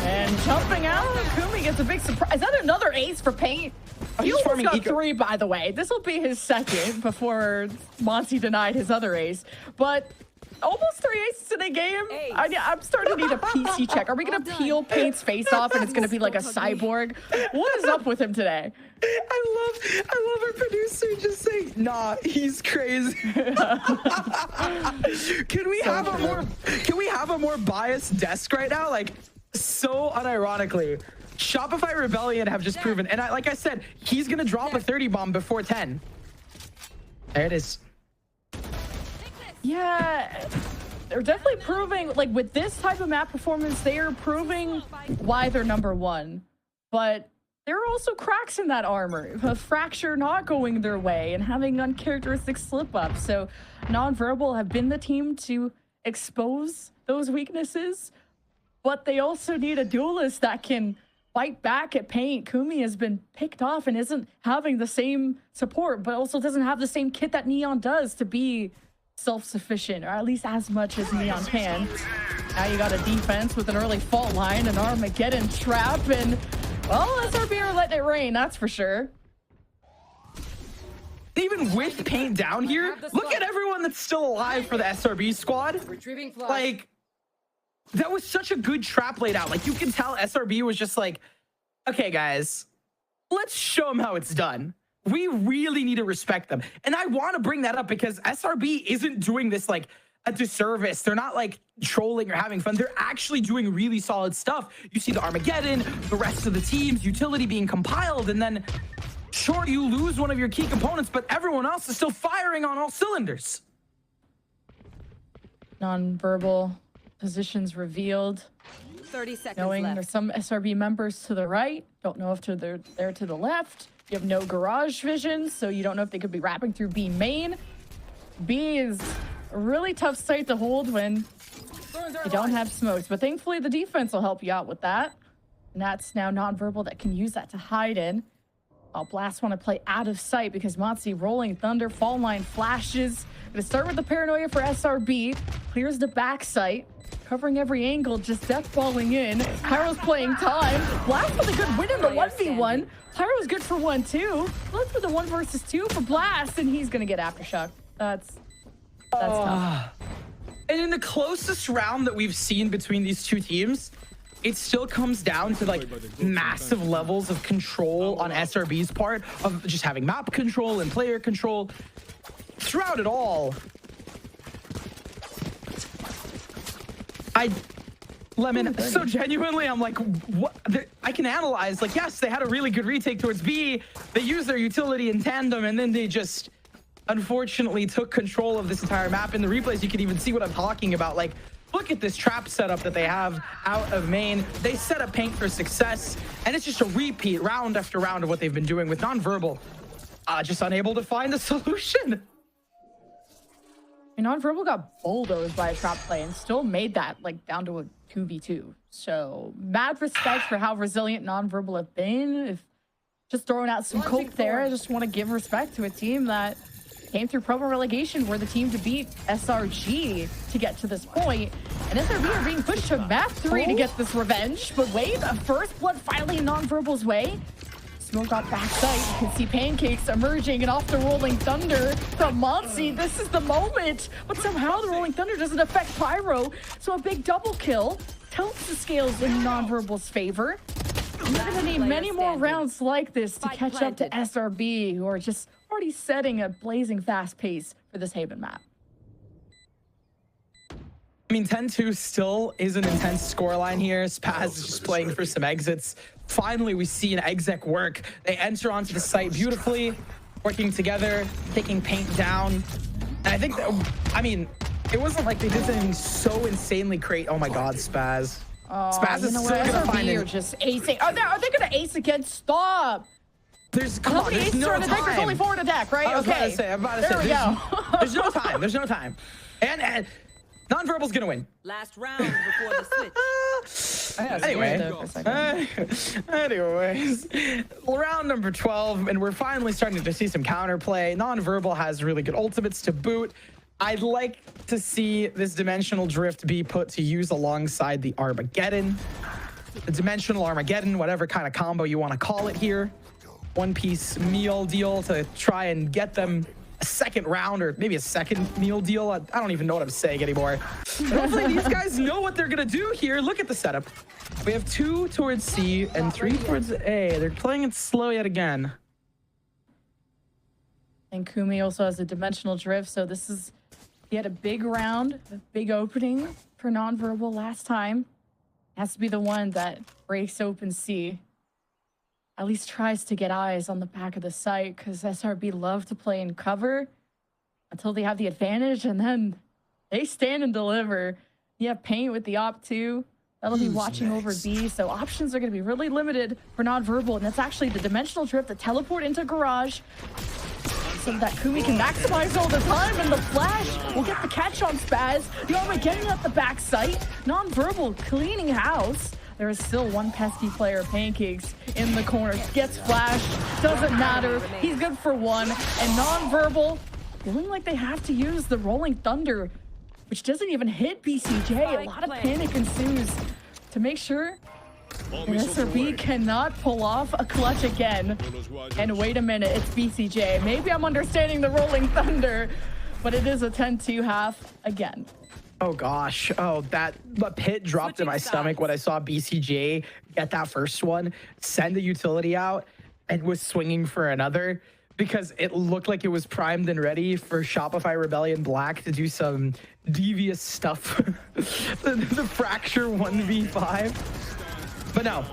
And jumping out, Kumi gets a big surprise. Is that another ace for Paint? He almost got 3, by the way. This will be his second before Monty denied his other ace. But almost 3 aces in a game. I'm starting to need a PC check. Are we going to peel Paint's face off and it's going to be like a cyborg? What is up with him today? I love our producer just saying, nah, he's crazy. Can we have a more biased desk right now? Like, so unironically, Shopify Rebellion have just proven, and like I said, he's gonna drop a 30 bomb before 10. There it is. Yeah, they're definitely proving, like with this type of map performance, they are proving why they're number one. But there are also cracks in that armor. A fracture not going their way and having uncharacteristic slip-ups. So Nonverbal have been the team to expose those weaknesses, but they also need a duelist that can fight back at paint. Kumi has been picked off and isn't having the same support, but also doesn't have the same kit that Neon does to be self-sufficient, or at least as much as Neon can. Now you got a defense with an early fault line, an Armageddon trap, and well, SRB are letting it rain, that's for sure. Even with paint down here, look at everyone that's still alive for the SRB squad. Like, that was such a good trap laid out. Like, you can tell SRB was just like, okay, guys, let's show them how it's done. We really need to respect them. And I want to bring that up because SRB isn't doing this like a disservice. They're not like trolling or having fun. They're actually doing really solid stuff. You see the Armageddon, the rest of the team's utility being compiled, and then sure, you lose one of your key components, but everyone else is still firing on all cylinders. Nonverbal positions revealed. 30 seconds Knowing left. there's some SRB members to the right. Don't know if they're there to the left. You have no garage vision, so you don't know if they could be wrapping through B main. B is a really tough site to hold when you don't have smokes, but thankfully the defense will help you out with that. And that's now Nonverbal that can use that to hide in. Blast want to play out of sight because Motzi rolling thunder, fall line flashes. Gonna start with the paranoia for SRB. Clears the back sight, covering every angle, just death falling in. Pyro's playing time. Blast with a good win in the 1v1. Pyro's good for 1-2. Let's with the 1 versus 2 for Blast, and he's gonna get aftershock. That's tough. And in the closest round that we've seen between these two teams, it still comes down to like massive levels of control on SRB's part, of just having map control and player control throughout it all. Lemon, so genuinely, I'm like, what? I can analyze, like, yes, they had a really good retake towards B. They used their utility in tandem, and then they just unfortunately took control of this entire map. In the replays, you can even see what I'm talking about. Like, look at this trap setup that they have out of main. They set up paint for success, and it's just a repeat round after round of what they've been doing with Nonverbal. Just unable to find a solution. And Nonverbal got bulldozed by a trap play and still made that like down to a 2v2. So mad respect for how resilient Nonverbal have been. If just throwing out some coke there, I just want to give respect to a team that came through promo relegation, were the team to beat SRG to get to this point. And SRB are being pushed to map 3 to get this revenge. But wait, a first blood finally in Nonverbal's way. Smoke got backside. You can see pancakes emerging and off the rolling thunder from Monsi. This is the moment. But somehow the rolling thunder doesn't affect Pyro. So a big double kill tilts the scales in Nonverbal's favor. And you're gonna need many more rounds like this to catch up to SRB, who are just already setting a blazing fast pace for this Haven map. I mean, 10-2 still is an intense scoreline here. Spaz is just playing for some exits. Finally, we see an exec work. They enter onto the site beautifully, working together, taking paint down. And I think that, I mean, it wasn't like they did something so insanely crazy. Oh my God, Spaz. Spaz is still gonna find it. Just acing. Are they gonna ace again? Stop. There's no time. There's only 4 in attack, right? I'm about to say, there's no time. There's no time. And Nonverbal's gonna win. Last round before the switch. Anyways, round number 12, and we're finally starting to see some counterplay. Nonverbal has really good ultimates to boot. I'd like to see this dimensional drift be put to use alongside the Armageddon. The dimensional Armageddon, whatever kind of combo you want to call it here. One-piece meal deal to try and get them a second round, or maybe a second meal deal. I don't even know what I'm saying anymore. Hopefully these guys know what they're gonna do here. Look at the setup. We have 2 towards C and 3 towards A. They're playing it slow yet again. And Kumi also has a dimensional drift, so he had a big round, a big opening for Nonverbal last time. has to be the one that breaks open C. At least tries to get eyes on the back of the site, because SRB love to play in cover until they have the advantage, and then they stand and deliver. You have Paint with the op 2. That'll be watching over B, so options are going to be really limited for Nonverbal, and that's actually the Dimensional Drift, the teleport into Garage, so that Kumi can maximize all the time, and the flash will get the catch on Spaz. The armor getting at the back site. Nonverbal cleaning house. There is still one pesky player, Pancakes, in the corner. Gets flashed, doesn't matter. He's good for one. And Nonverbal feeling like they have to use the Rolling Thunder, which doesn't even hit BCJ. A lot of panic ensues to make sure that SRB cannot pull off a clutch again. And wait a minute, it's BCJ. Maybe I'm understanding the Rolling Thunder, but it is a 10-2 half again. Oh gosh. Oh, the pit dropped in my stomach when I saw BCJ get that first one, send the utility out, and was swinging for another, because it looked like it was primed and ready for Shopify Rebellion Black to do some devious stuff. the Fracture 1v5. But no,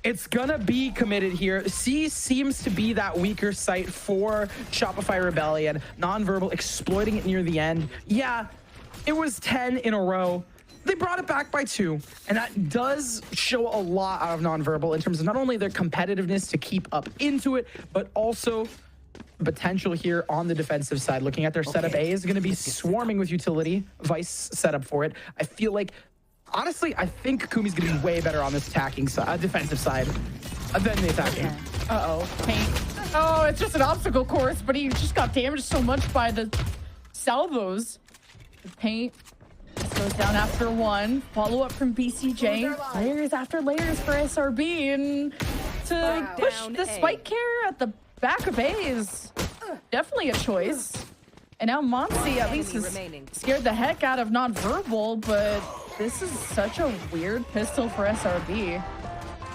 it's gonna be committed here. C seems to be that weaker site for Shopify Rebellion. Nonverbal exploiting it near the end. Yeah, it was 10 in a row. They brought it back by 2, and that does show a lot out of Nonverbal in terms of not only their competitiveness to keep up into it, but also potential here on the defensive side. Looking at their setup, A is going to be swarming with utility. Vice setup for it. I feel like, honestly, I think Kumi's going to be way better on this attacking side, defensive side than the attacking. Uh-oh, Paint. Oh, it's just an obstacle course, but he just got damaged so much by the salvos. The Paint just goes down after one. Follow up from BCJ. Layers after layers for SRB, and to push the spike carrier at the back of A is definitely a choice. And now Monsi at least has scared the heck out of Nonverbal, but this is such a weird pistol for SRB.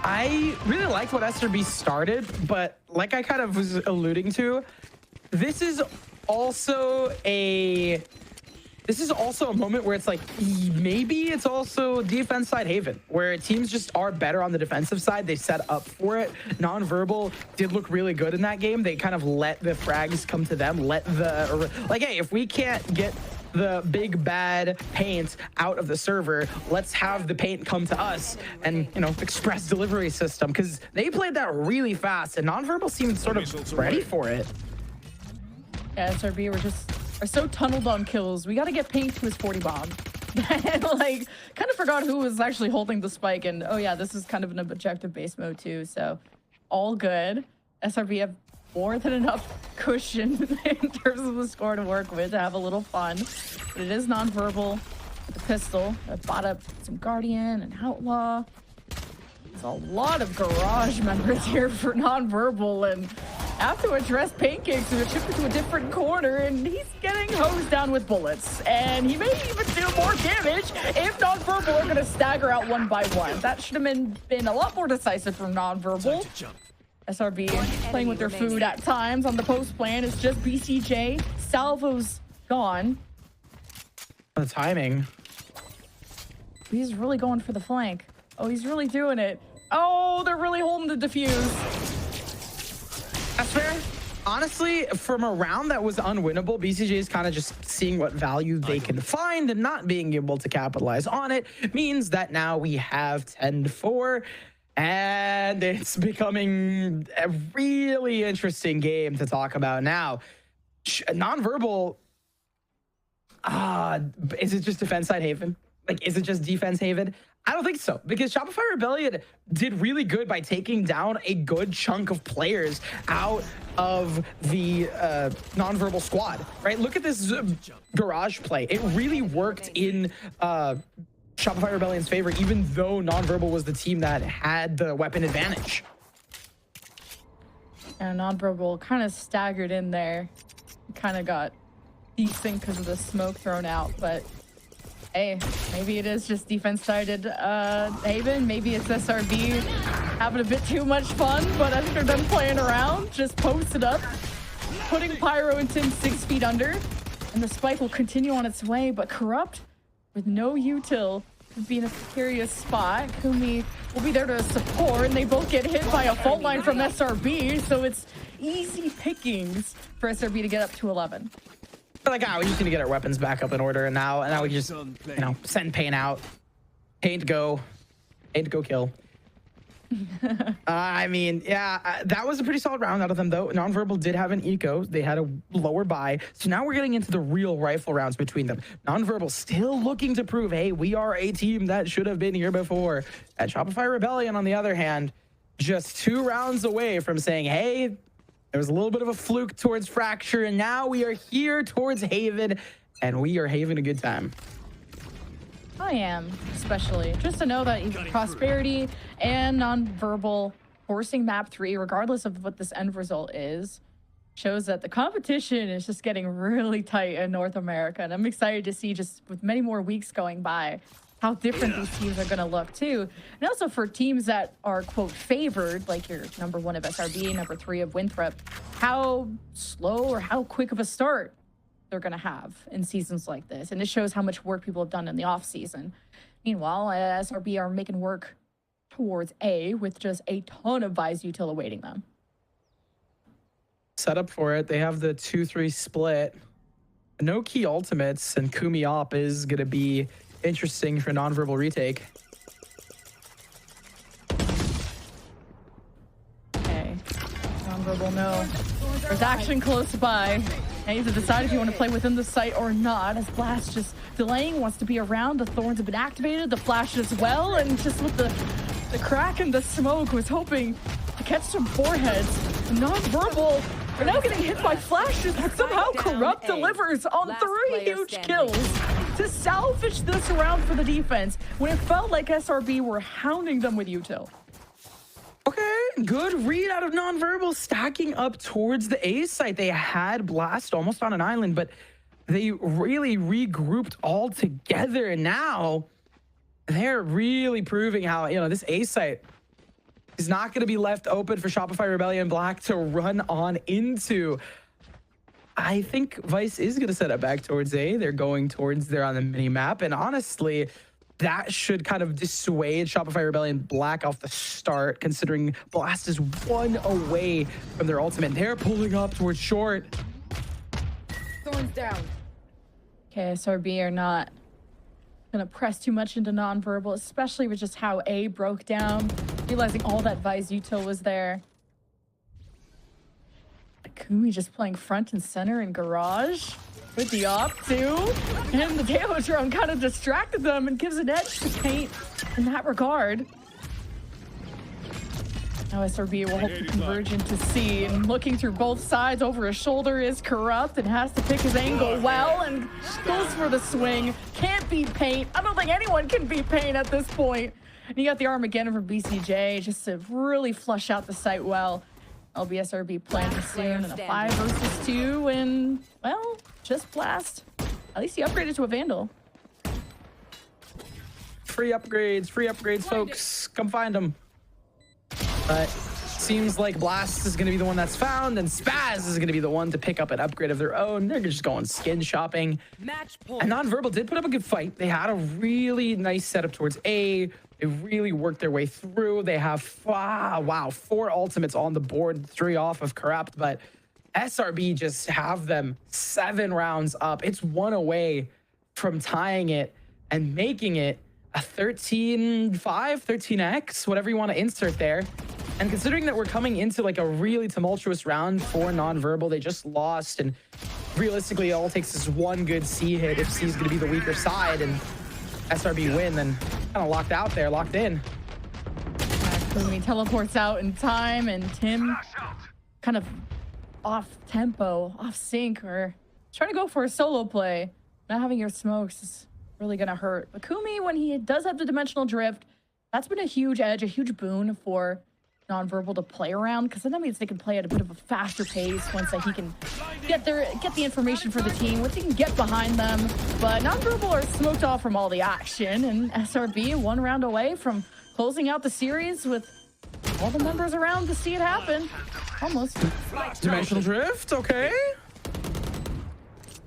I really liked what SRB started, but like I kind of was alluding to, this is also a moment where it's like, maybe it's also defense side haven, where teams just are better on the defensive side. They set up for it. Nonverbal did look really good in that game. They kind of let the frags come to them, hey, if we can't get the big bad Paint out of the server, let's have the Paint come to us, and express delivery system, because they played that really fast, and Nonverbal seemed sort of ready for it. Yeah, SRB are so tunneled on kills. We got to get Paint to his 40 bomb. And kind of forgot who was actually holding the spike. And oh yeah, this is kind of an objective base mode too. So all good. SRB have more than enough cushion in terms of the score to work with, to have a little fun. But it is Nonverbal with the pistol. I bought up some Guardian and Outlaw. There's a lot of Garage members here for Nonverbal, and have to address Pancakes, who are shifted to a different corner, and he's getting hosed down with bullets. And he may even do more damage if Nonverbal are going to stagger out one by one. That should have been a lot more decisive from Nonverbal. SRB playing with their food at times on the post plan. It's just BCJ. Salvo's gone. The timing. He's really going for the flank. Oh, he's really doing it. Oh, they're really holding the defuse. That's fair. Honestly, from a round that was unwinnable, BCJ is kind of just seeing what value they can find, and not being able to capitalize on it means that now we have 10-4, and it's becoming a really interesting game to talk about now. Nonverbal, is it just defense side haven? Is it just defense haven? I don't think so, because Shopify Rebellion did really good by taking down a good chunk of players out of the Nonverbal squad, right? Look at this Garage play. It really worked in Shopify Rebellion's favor, even though Nonverbal was the team that had the weapon advantage. And Nonverbal kind of staggered in there. Kind of got decent because of the smoke thrown out, but hey, maybe it is just defense-sided haven. Maybe it's SRB having a bit too much fun, but I think they're done playing around. Just post it up, putting Pyro and Tim 6 feet under, and the spike will continue on its way, but Corrupt with no util could be in a precarious spot. Kumi will be there to support, and they both get hit by a fault line from SRB, so it's easy pickings for SRB to get up to 11. But like, we just need to get our weapons back up in order, and now we just, send Pain out. Pain to go kill. I mean, yeah, that was a pretty solid round out of them, though. Nonverbal did have an eco. They had a lower buy. So now we're getting into the real rifle rounds between them. Nonverbal still looking to prove, hey, we are a team that should have been here before. At Shopify Rebellion, on the other hand, just 2 rounds away from saying, hey, there was a little bit of a fluke towards Fracture, and now we are here towards Haven, and we are having a good time. I am, especially. Just to know that even Prosperity and Nonverbal forcing map 3, regardless of what this end result is, shows that the competition is just getting really tight in North America. And I'm excited to see, just with many more weeks going by, how different these teams are going to look too. And also for teams that are, quote, favored, like your number 1 of SRB, number 3 of Winthrop, how slow or how quick of a start they're going to have in seasons like this. And it shows how much work people have done in the off season. Meanwhile, SRB are making work towards A with just a ton of Vise util awaiting them. Set up for it. They have the 2-3 split. No key ultimates, and Kumi Op is going to be interesting for Nonverbal retake. Okay. Nonverbal, no. There's action close by. I need to decide if you want to play within the site or not, as Blast just delaying, wants to be around. The Thorns have been activated, the Flash as well, and just with the crack and the smoke, was hoping to catch some foreheads. Nonverbal are now getting hit by flashes, but somehow Corrupt delivers on 3 huge kills to salvage this round for the defense when it felt like SRB were hounding them with util. Okay, good read out of Nonverbal, stacking up towards the A site. They had Blast almost on an island, but they really regrouped all together. And now they're really proving how, this A site is not going to be left open for Shopify Rebellion Black to run on into. I think Vice is going to set up back towards A. They're going towards there on the mini map. And honestly, that should kind of dissuade Shopify Rebellion Black off the start, considering Blast is 1 away from their ultimate. They're pulling up towards short. Thorns down. Okay, SRB are not going to press too much into Nonverbal, especially with just how A broke down, realizing all that Vise util was there. Kumi just playing front and center in Garage with the op too. And the Taylor drone kind of distracted them and gives an edge to Paint in that regard. Now SRB will hope to converge into C, and looking through both sides over his shoulder is Corrupt and has to pick his angle well and goes for the swing. Can't beat Paint. I don't think anyone can beat Paint at this point. And you got the Armageddon from BCJ just to really flush out the site well. LBSRB planning soon in a 5 versus 2, and, well, just Blast. At least he upgraded to a Vandal. Free upgrades, folks. Come find them. But seems like Blast is going to be the one that's found, and Spaz is going to be the one to pick up an upgrade of their own. They're just going skin shopping. Match point. And Nonverbal did put up a good fight. They had a really nice setup towards A. They really worked their way through. They have, 4 ultimates on the board, 3 off of Corrupt, but SRB just have them 7 rounds up. It's 1 away from tying it and making it a 13-5, 13x, whatever you want to insert there. And considering that we're coming into like a really tumultuous round for Nonverbal, they just lost, and realistically all it takes is 1 good C hit if C is going to be the weaker side, and SRB win, then kind of locked out there, locked in. Kumi teleports out in time, and Tim kind of off tempo, off sync, or trying to go for a solo play. Not having your smokes is really going to hurt. But Kumi, when he does have the dimensional drift, that's been a huge edge, a huge boon for Nonverbal to play around, because then that means they can play at a bit of a faster pace once he can get the information for the team, once he can get behind them. But Nonverbal are smoked off from all the action, and SRB 1 round away from closing out the series with all the members around to see it happen. Almost. Dimensional drift, okay.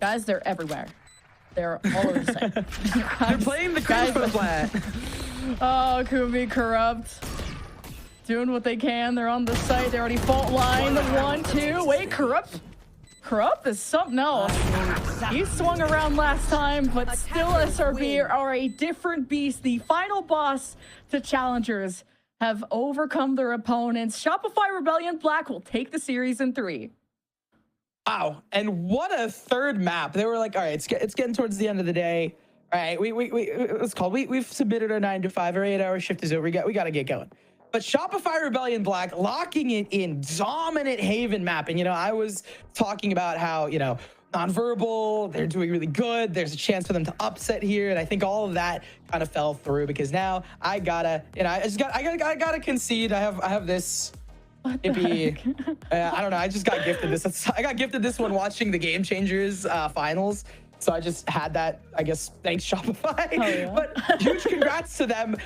Guys, they're everywhere. They're all over the site. They're playing the Crimson flat. Oh, Kumi Corrupt. Doing what they can. They're on the site. They already fault line. The 1-2. Wait, Corrupt? Corrupt is something else. He swung around last time, but still SRB are a different beast. The final boss to Challengers have overcome their opponents. Shopify Rebellion Black will take the series in 3. Wow, and what a third map. They were like, all right, it's getting towards the end of the day. All right, we've submitted our 9 to 5, our 8-hour shift is over. We got to get going. But Shopify Rebellion Black locking it in, dominant Haven map. And, I was talking about how, nonverbal, they're doing really good. There's a chance for them to upset here. And I think all of that kind of fell through because now I gotta concede. I have this. It'd be, I don't know. I just got gifted this. I got gifted this one watching the Game Changers finals. So I just had that, I guess, thanks Shopify. Oh, yeah. But huge congrats to them.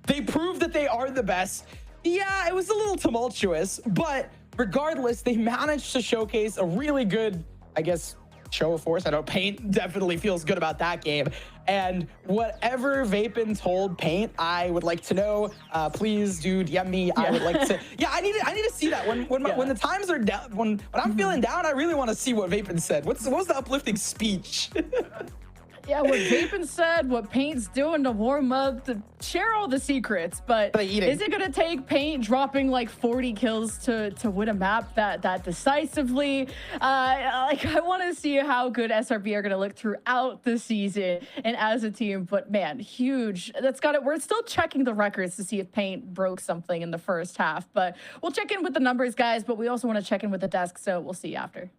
They proved that they are the best. Yeah, it was a little tumultuous, but regardless, they managed to showcase a really good, I guess, show of force. I know Paint definitely feels good about that game. And whatever Vapin told Paint, I would like to know. Please, dude, DM me. I would like to. Yeah, I need to see that when the times are down. When I'm feeling down, I really want to see what Vapin said. What was the uplifting speech? Yeah, what Vapin said, what Paint's doing to warm up, to share all the secrets. But is it going to take Paint dropping like 40 kills to win a map that decisively? I want to see how good SRB are going to look throughout the season and as a team. But man, huge. We're still checking the records to see if Paint broke something in the first half. But we'll check in with the numbers, guys. But we also want to check in with the desk. So we'll see you after.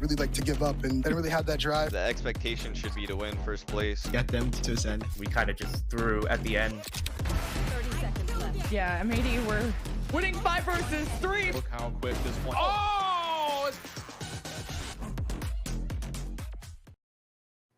really like to give up, and they didn't really have that drive. The expectation should be to win first place. Get them to this end. We kind of just threw at the end. 30 seconds left. Yeah, M80 were winning 5 versus 3. Look how quick this one.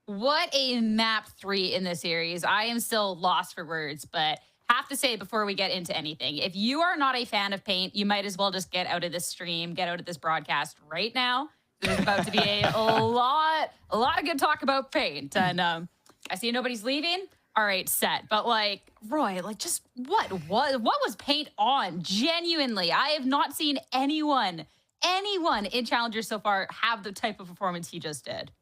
What a map 3 in this series. I am still lost for words, but have to say before we get into anything, if you are not a fan of Paint, you might as well just get out of this stream, get out of this broadcast right now. There's about to be a lot of good talk about Paint. And I see nobody's leaving. All right, set. But like, Roy, like just what was Paint on? Genuinely, I have not seen anyone in Challengers so far have the type of performance he just did.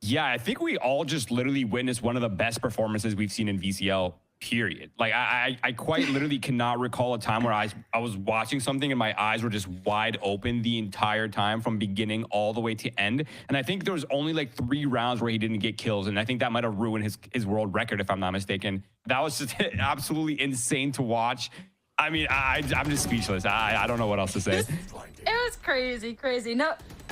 Yeah, I think we all just literally witnessed one of the best performances we've seen in VCL, period. Like, I quite literally cannot recall a time where I was watching something and my eyes were just wide open the entire time from beginning all the way to end. And I think there was only like 3 rounds where he didn't get kills. And I think that might have ruined his world record, if I'm not mistaken. That was just absolutely insane to watch. I mean, I'm just speechless. I don't know what else to say. It was crazy.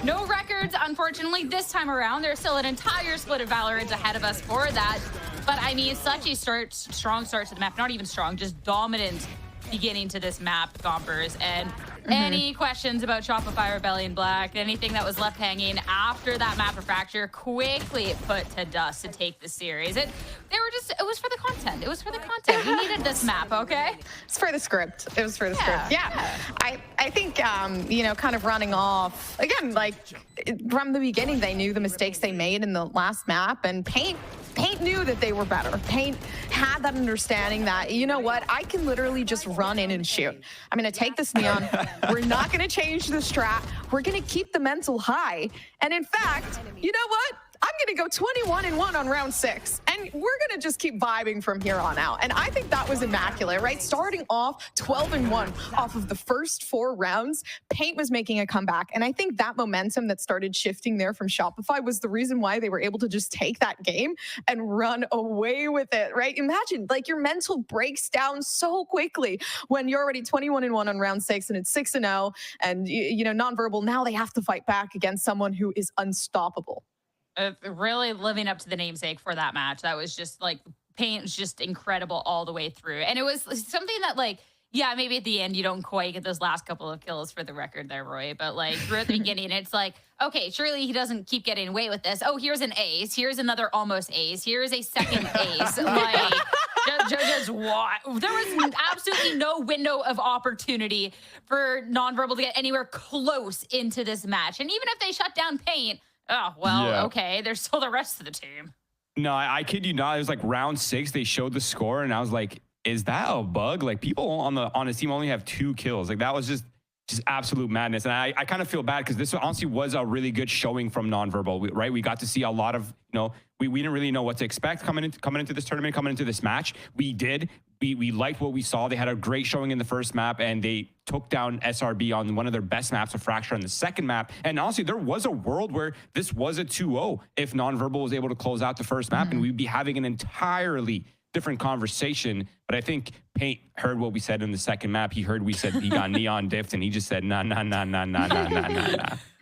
No records, unfortunately, this time around. There's still an entire split of Valorant ahead of us for that. But I mean, such a strong start to the map. Not even strong, just dominant beginning to this map, Gompers. And any questions about Shopify Rebellion Black, anything that was left hanging after that map of Fracture, quickly put to dust to take the series. It was for the content. It was for the content. We needed this map, okay? It's for the script. It was for the script. Yeah. I think, you know, kind of running off, again, like from the beginning, they knew the mistakes they made in the last map, and Paint knew that they were better. Paint had that understanding that, you know what, I can literally just run in and shoot. I'm going to take this Neon. We're not going to change the strat. We're going to keep the mental high. And in fact, you know what? I'm going to go 21-1 on round 6. And we're going to just keep vibing from here on out. And I think that was immaculate, right? Starting off 12-1 off of the first 4 rounds, Paint was making a comeback. And I think that momentum that started shifting there from Shopify was the reason why they were able to just take that game and run away with it, right? Imagine, like, your mental breaks down so quickly when you're already 21-1 on round 6 and it's 6-0. And, you know, nonverbal, now they have to fight back against someone who is unstoppable. Really living up to the namesake for that match. That was just like, Paint was just incredible all the way through. And it was something that, like, yeah, maybe at the end you don't quite get those last couple of kills for the record there, Roy. But like through the beginning, it's like, okay, surely he doesn't keep getting away with this. Oh, here's an ace. Here's another almost ace. Here's a second ace. Like, just what? There was absolutely no window of opportunity for nonverbal to get anywhere close into this match. And even if they shut down Paint, oh, well, yeah. Okay, there's still the rest of the team. No, I kid you not. It was like round 6. They showed the score, and I was like, is that a bug? Like, people on his team only have 2 kills. Like, that was just absolute madness. And I kind of feel bad because this honestly was a really good showing from nonverbal, right? We got to see a lot of, you know, we didn't really know what to expect coming into this tournament, coming into this match. We did. We liked what we saw. They had a great showing in the first map, and they took down SRB on one of their best maps of Fracture on the second map. And honestly, there was a world where this was a 2-0 if nonverbal was able to close out the first map, and we'd be having an entirely different conversation. But I think Paint heard what we said in the second map. He heard we said he got Neon diffed, and he just said, nah.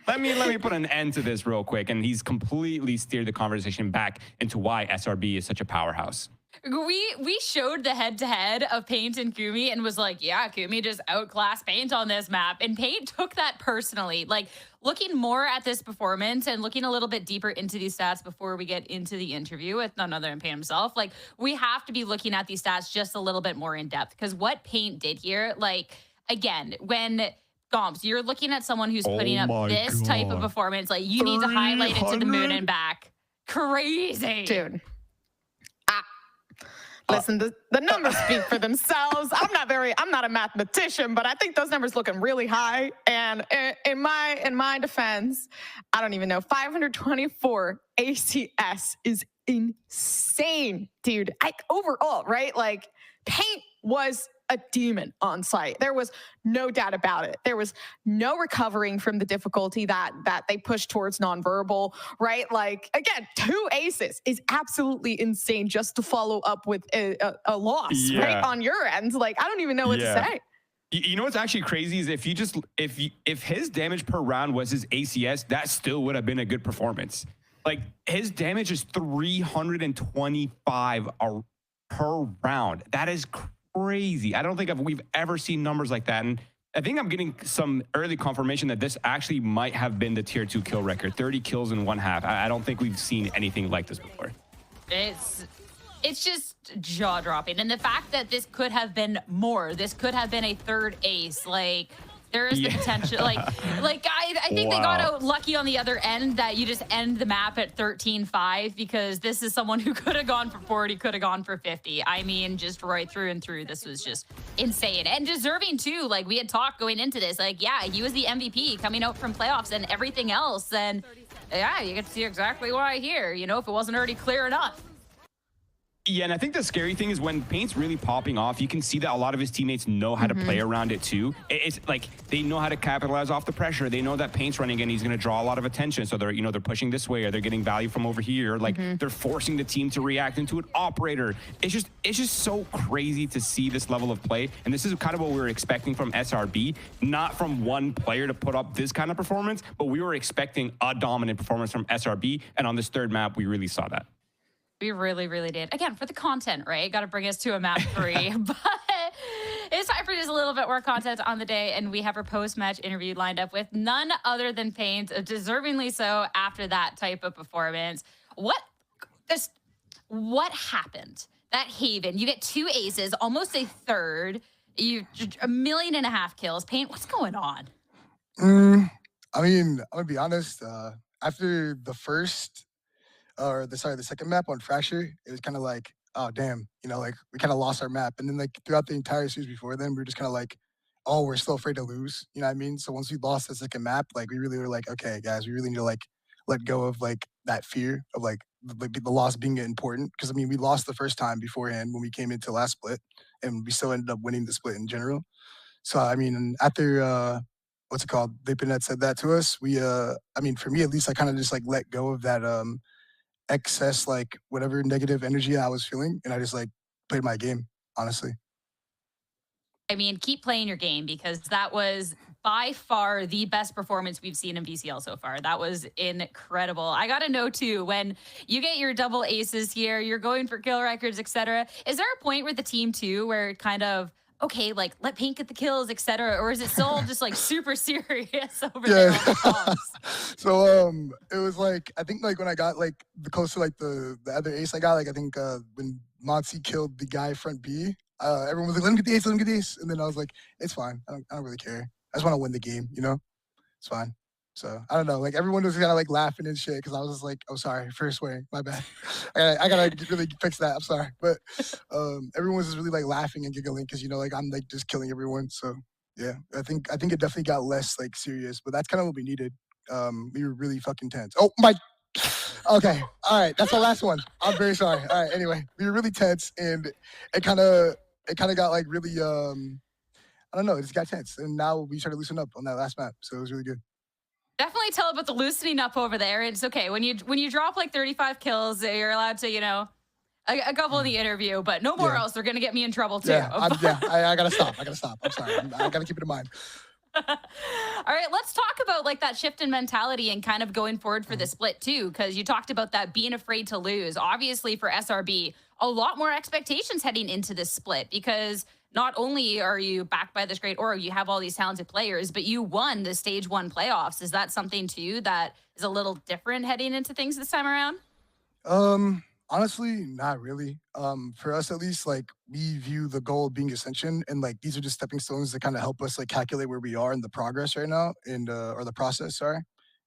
Let me put an end to this real quick. And he's completely steered the conversation back into why SRB is such a powerhouse. We showed the head-to-head of Paint and Kumi and was like, yeah, Kumi just outclassed Paint on this map. And Paint took that personally. Like, looking more at this performance and looking a little bit deeper into these stats before we get into the interview with none other than Paint himself, like, we have to be looking at these stats just a little bit more in depth. Because what Paint did here, like, again, when Gomps, you're looking at someone who's putting up this type of performance, like, you need to highlight it to the moon and back. Crazy. Dude. Listen, the numbers speak for themselves. I'm not a mathematician, but I think those numbers looking really high. And in my defense, I don't even know. 524 ACS is insane, dude. Overall, right? Like, Paint was a demon on site. There was no doubt about it. There was no recovering from the difficulty that they pushed towards nonverbal, right? Like, again, 2 aces is absolutely insane just to follow up with a loss, right? On your end. Like, I don't even know what to say. You know what's actually crazy is if his damage per round was his ACS, that still would have been a good performance. Like his damage is 325 per round. That is crazy. I don't think we've ever seen numbers like that. And I think I'm getting some early confirmation that this actually might have been the tier 2 kill record. 30 kills in 1 half. I don't think we've seen anything like this before. It's just jaw-dropping. And the fact that this could have been more, this could have been a 3rd ace, like there is the potential. I think they got out lucky on the other end that you just end the map at 13-5 because this is someone who could have gone for 40, could have gone for 50. I mean, just right through and through, this was just insane and deserving too. Like we had talked going into this, like, yeah, he was the MVP coming out from playoffs and everything else. And yeah, you get to see exactly why here, you know, if it wasn't already clear enough. Yeah, and I think the scary thing is when Paint's really popping off, you can see that a lot of his teammates know how to play around it too. It's like they know how to capitalize off the pressure. They know that Paint's running and he's going to draw a lot of attention. So they're pushing this way or they're getting value from over here. Or like they're forcing the team to react into an operator. It's just so crazy to see this level of play. And this is kind of what we were expecting from SRB, not from one player to put up this kind of performance, but we were expecting a dominant performance from SRB. And on this 3rd map, we really saw that. We really, really did. Again, for the content, right? Got to bring us to a map 3. But it's time for just a little bit more content on the day. And we have our post-match interview lined up with none other than Paint, deservingly so after that type of performance. What happened? That Haven, you get 2 aces, almost a 3rd. You 1.5 million kills. Paint, what's going on? I mean, I'm gonna be honest. After the second map on Fracture, it was kind of like, oh damn, like we kind of lost our map. And then like throughout the entire series before then, we were just kind of like, oh, we're still afraid to lose. You know what I mean? So once we lost the second map, like we really were like, okay, guys, we really need to like let go of like that fear of like the loss being important. Because I mean, we lost the first time beforehand when we came into last split, and we still ended up winning the split in general. So I mean, after what's it called? Vapornet said that to us. We I mean, for me at least, I kind of just like let go of that excess, like whatever negative energy I was feeling, and I just like played my game, honestly. I mean, keep playing your game because that was by far the best performance we've seen in VCL so far. That was incredible. I got to know too, when you get your double aces here, you're going for kill records, etc. Is there a point with the team too where it kind of, okay, like let Paint get the kills, etc., or is it still just like super serious over there on the comms? So it was like, I think like when I got like the close to like the other ace I got, like I think when Monty killed the guy front B, everyone was like, let him get the ace, let him get the ace. And then I was like, it's fine. I don't really care. I just want to win the game, It's fine. So I don't know, like everyone was kind of like laughing and shit because I was just like, oh, sorry for swearing, my bad. I gotta really fix that. I'm sorry, but everyone was just really like laughing and giggling because like I'm like just killing everyone. So yeah, I think it definitely got less like serious, but that's kind of what we needed. We were really fucking tense. Oh my. Okay, all right, that's the last one. I'm very sorry. All right, anyway, we were really tense and it kind of got like really I don't know, it just got tense, and now we started loosening up on that last map, so it was really good. Definitely tell about the loosening up over there. It's okay when you drop like 35 kills, you're allowed to a couple in the interview, but no more else. They're gonna get me in trouble too. Yeah, I gotta stop. I'm sorry. I gotta keep it in mind. All right, let's talk about like that shift in mentality and kind of going forward for the split too, because you talked about that being afraid to lose. Obviously for SRB, a lot more expectations heading into this split because not only are you backed by this great aura, you have all these talented players, but you won the stage 1 playoffs. Is that something too that is a little different heading into things this time around? Honestly, not really. For us at least, like we view the goal being ascension, and like these are just stepping stones that kind of help us like calculate where we are in the progress right now, and or the process. Sorry.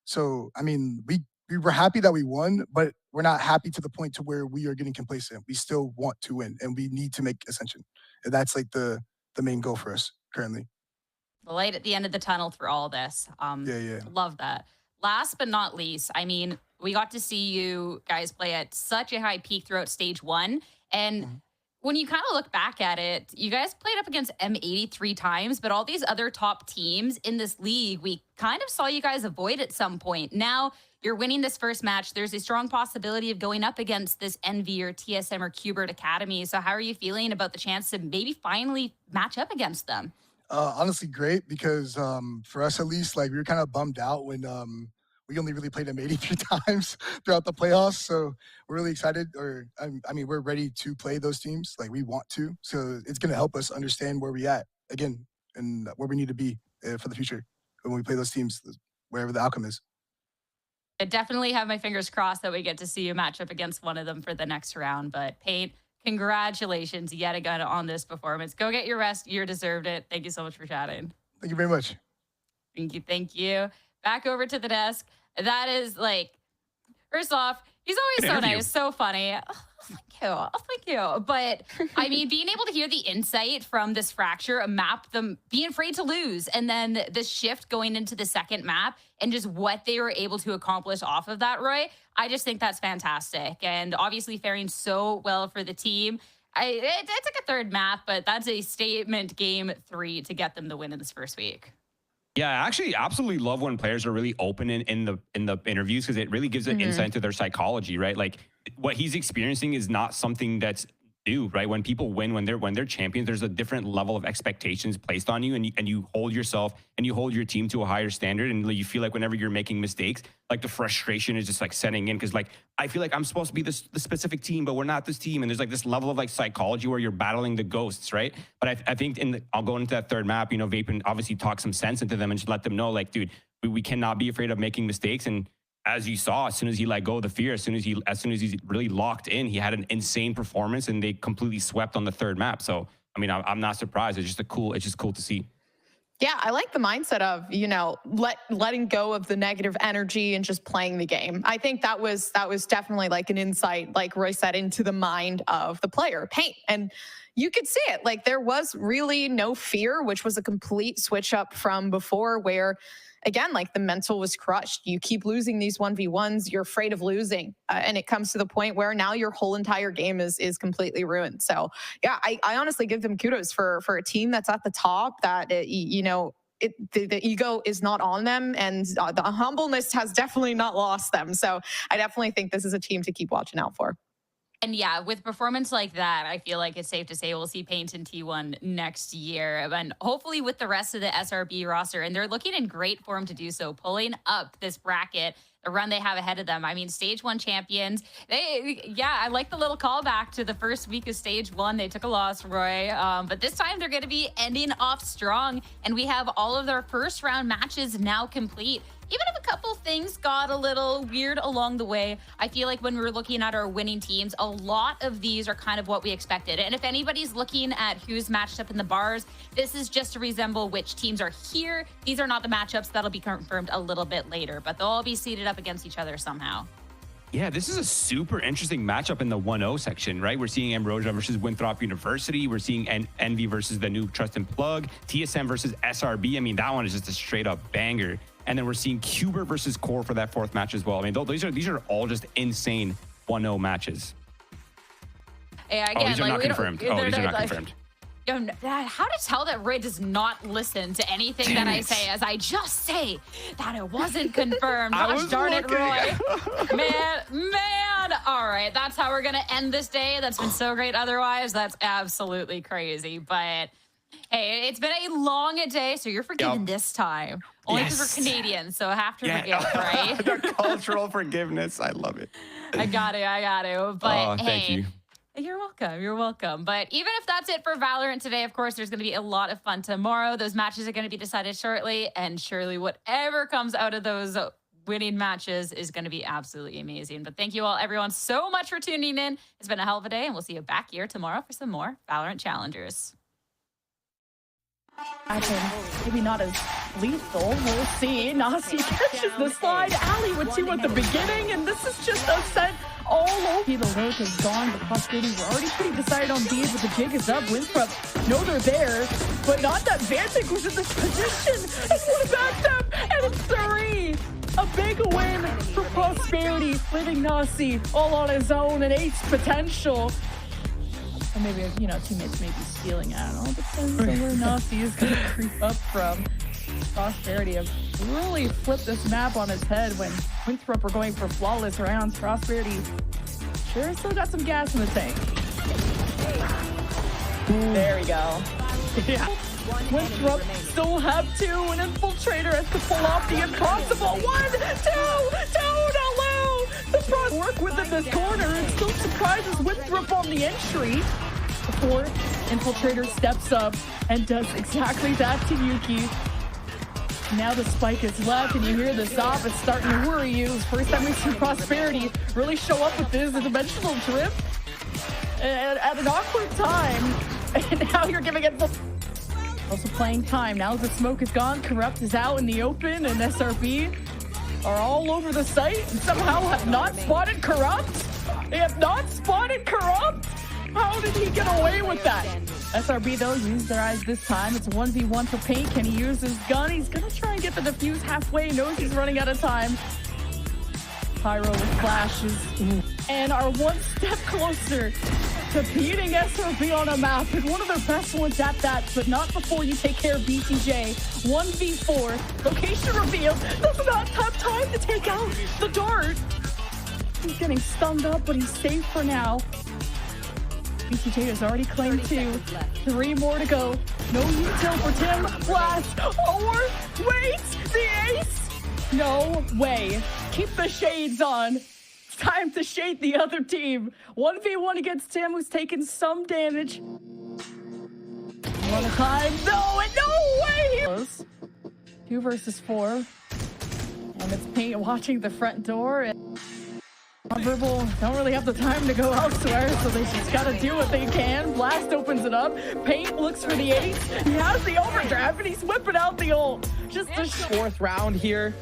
So I mean, we were happy that we won, but we're not happy to the point to where we are getting complacent. We still want to win, and we need to make ascension. And that's like the main goal for us currently. The light at the end of the tunnel through all this. Yeah. Love that. Last but not least, I mean, we got to see you guys play at such a high peak throughout stage 1. And when you kind of look back at it, you guys played up against M80 3 times, but all these other top teams in this league, we kind of saw you guys avoid at some point. Now you're winning this first match. There's a strong possibility of going up against this NV or TSM or Qbert Academy. So how are you feeling about the chance to maybe finally match up against them? Honestly, great because for us at least, like we were kind of bummed out when we only really played them 83 times throughout the playoffs. So we're really excited, I mean, we're ready to play those teams. Like we want to. So it's going to help us understand where we at again and where we need to be for the future when we play those teams, wherever the outcome is. I definitely have my fingers crossed that we get to see you match up against one of them for the next round. But Paint, congratulations yet again on this performance. Go get your rest. You deserved it. Thank you so much for chatting. Thank you very much. Thank you. Thank you. Back over to the desk. That is like, first off, he's always so nice, so funny. Oh, thank you. Oh, thank you. But I mean, being able to hear the insight from this fracture, map them being afraid to lose, and then the shift going into the second map and just what they were able to accomplish off of that, Roy, I just think that's fantastic. And obviously faring so well for the team. It's like a third map, but that's a statement game 3 to get them the win in this first week. Yeah, I actually absolutely love when players are really open in the interviews because it really gives an insight into their psychology, right? Like what he's experiencing is not something that's new, right? When people win, when they're champions, there's a different level of expectations placed on you, and you hold yourself and you hold your team to a higher standard, and you feel like whenever you're making mistakes, like the frustration is just like setting in because like I feel like I'm supposed to be the specific team, but we're not this team, and there's like this level of like psychology where you're battling the ghosts, right? But I think I'll go into that third map, you know, Vapin obviously talk some sense into them and just let them know like, dude, we cannot be afraid of making mistakes. And as you saw, as soon as he let go of the fear, as soon as he's really locked in, he had an insane performance, and they completely swept on the third map. So, I mean, I'm not surprised. It's just cool to see. Yeah, I like the mindset of, you know, letting go of the negative energy and just playing the game. I think that was definitely like an insight, like Roy said, into the mind of the player, Paint. And you could see it. Like there was really no fear, which was a complete switch up from before where, again, like the mental was crushed. You keep losing these 1v1s, you're afraid of losing. And it comes to the point where now your whole entire game is completely ruined. So yeah, I honestly give them kudos for a team that's at the top that, you know, the ego is not on them, and the humbleness has definitely not lost them. So I definitely think this is a team to keep watching out for. And yeah, with performance like that, I feel like it's safe to say we'll see Paint in T1 next year. And hopefully with the rest of the SRB roster. And they're looking in great form to do so, pulling up this bracket, the run they have ahead of them. I mean, Stage 1 champions. I like the little callback to the first week of Stage 1. They took a loss, Roy. But this time they're going to be ending off strong. And we have all of their first round matches now complete. Even if a couple things got a little weird along the way, I feel like when we were looking at our winning teams, a lot of these are kind of what we expected. And if anybody's looking at who's matched up in the bars, this is just to resemble which teams are here. These are not the matchups that'll be confirmed a little bit later, but they'll all be seated up against each other somehow. Yeah, this is a super interesting matchup in the 1-0 section, right? We're seeing Ambrosia versus Winthrop University. We're seeing Envy versus the new Trust and Plug. TSM versus SRB. I mean, that one is just a straight up banger. And then we're seeing Cuber versus Core for that fourth match as well. I mean, these are all just insane 1-0 matches. Yeah, again, these are not confirmed. These are not confirmed. How to tell that Ray does not listen to anything that I say as I just say that it wasn't confirmed. Gosh darn it, Roy. Man. All right, that's how we're going to end this day. That's been so great otherwise. That's absolutely crazy. But hey, it's been a long day, so you're forgiven this time. Only because we're Canadians, so I have to forgive, right? The cultural forgiveness. I love it. I got to. But thank you. You're welcome. But even if that's it for Valorant today, of course, there's going to be a lot of fun tomorrow. Those matches are going to be decided shortly, and surely whatever comes out of those winning matches is going to be absolutely amazing. But thank you all, everyone, so much for tuning in. It's been a hell of a day, and we'll see you back here tomorrow for some more Valorant Challengers. Maybe not as lethal. We'll see. Nasi catches the slide. Ali with 2 at the beginning, and this is just a set all over. The lurk is gone. The possibility we're already pretty decided on B's, but the jig is up. Winthrop, no, they're there, but not that Vantic was in this position. And what a backstep, and it's 3. A big win for Prosperity, leaving Nasi all on his own and ace potential. Or maybe, you know, teammates may be stealing. I don't know. Depends on where Nasi is going to creep up from. Prosperity have really flipped this map on his head when Winthrop are going for flawless rounds. Prosperity sure still got some gas in the tank. There we go. Yeah. Winthrop still have 2. An infiltrator has to pull off the impossible. 1, 2, no, the front work within this corner and still surprises Winthrop on the entry. Before infiltrator steps up and does exactly that to Yuki. Now the spike is left, and you hear this off. It's starting to worry you. First time we see Prosperity really show up with this dimensional drip and at an awkward time. And now you're giving it the... Also playing time. Now the smoke is gone. Corrupt is out in the open, and SRB are all over the site and somehow have not spotted Corrupt. They have not spotted Corrupt. How did he get away with that? SRB, though, used their eyes this time. It's 1v1 for Paint. Can he use his gun? He's going to try and get the defuse halfway. Knows he's running out of time. Pyro with flashes. And are one step closer to beating SRB on a map. And one of their best ones at that, but not before you take care of BCJ. 1v4. Location reveal. Does not have time to take out the dart. He's getting stunned up, but he's safe for now. BCJ has already claimed 2. 3 more to go. No util for Tim. Blast. Or wait, the ace. No way. Keep the shades on. It's time to shade the other team. 1v1 against Tim, who's taken some damage. 1 at a time. No, and no way. 2 versus 4. And it's Paint watching the front door. Nonverbal don't really have the time to go elsewhere, so they just gotta do what they can. Blast opens it up. Paint looks for the ace. He has the overdraft, and he's whipping out the ult. Just a 4th round here.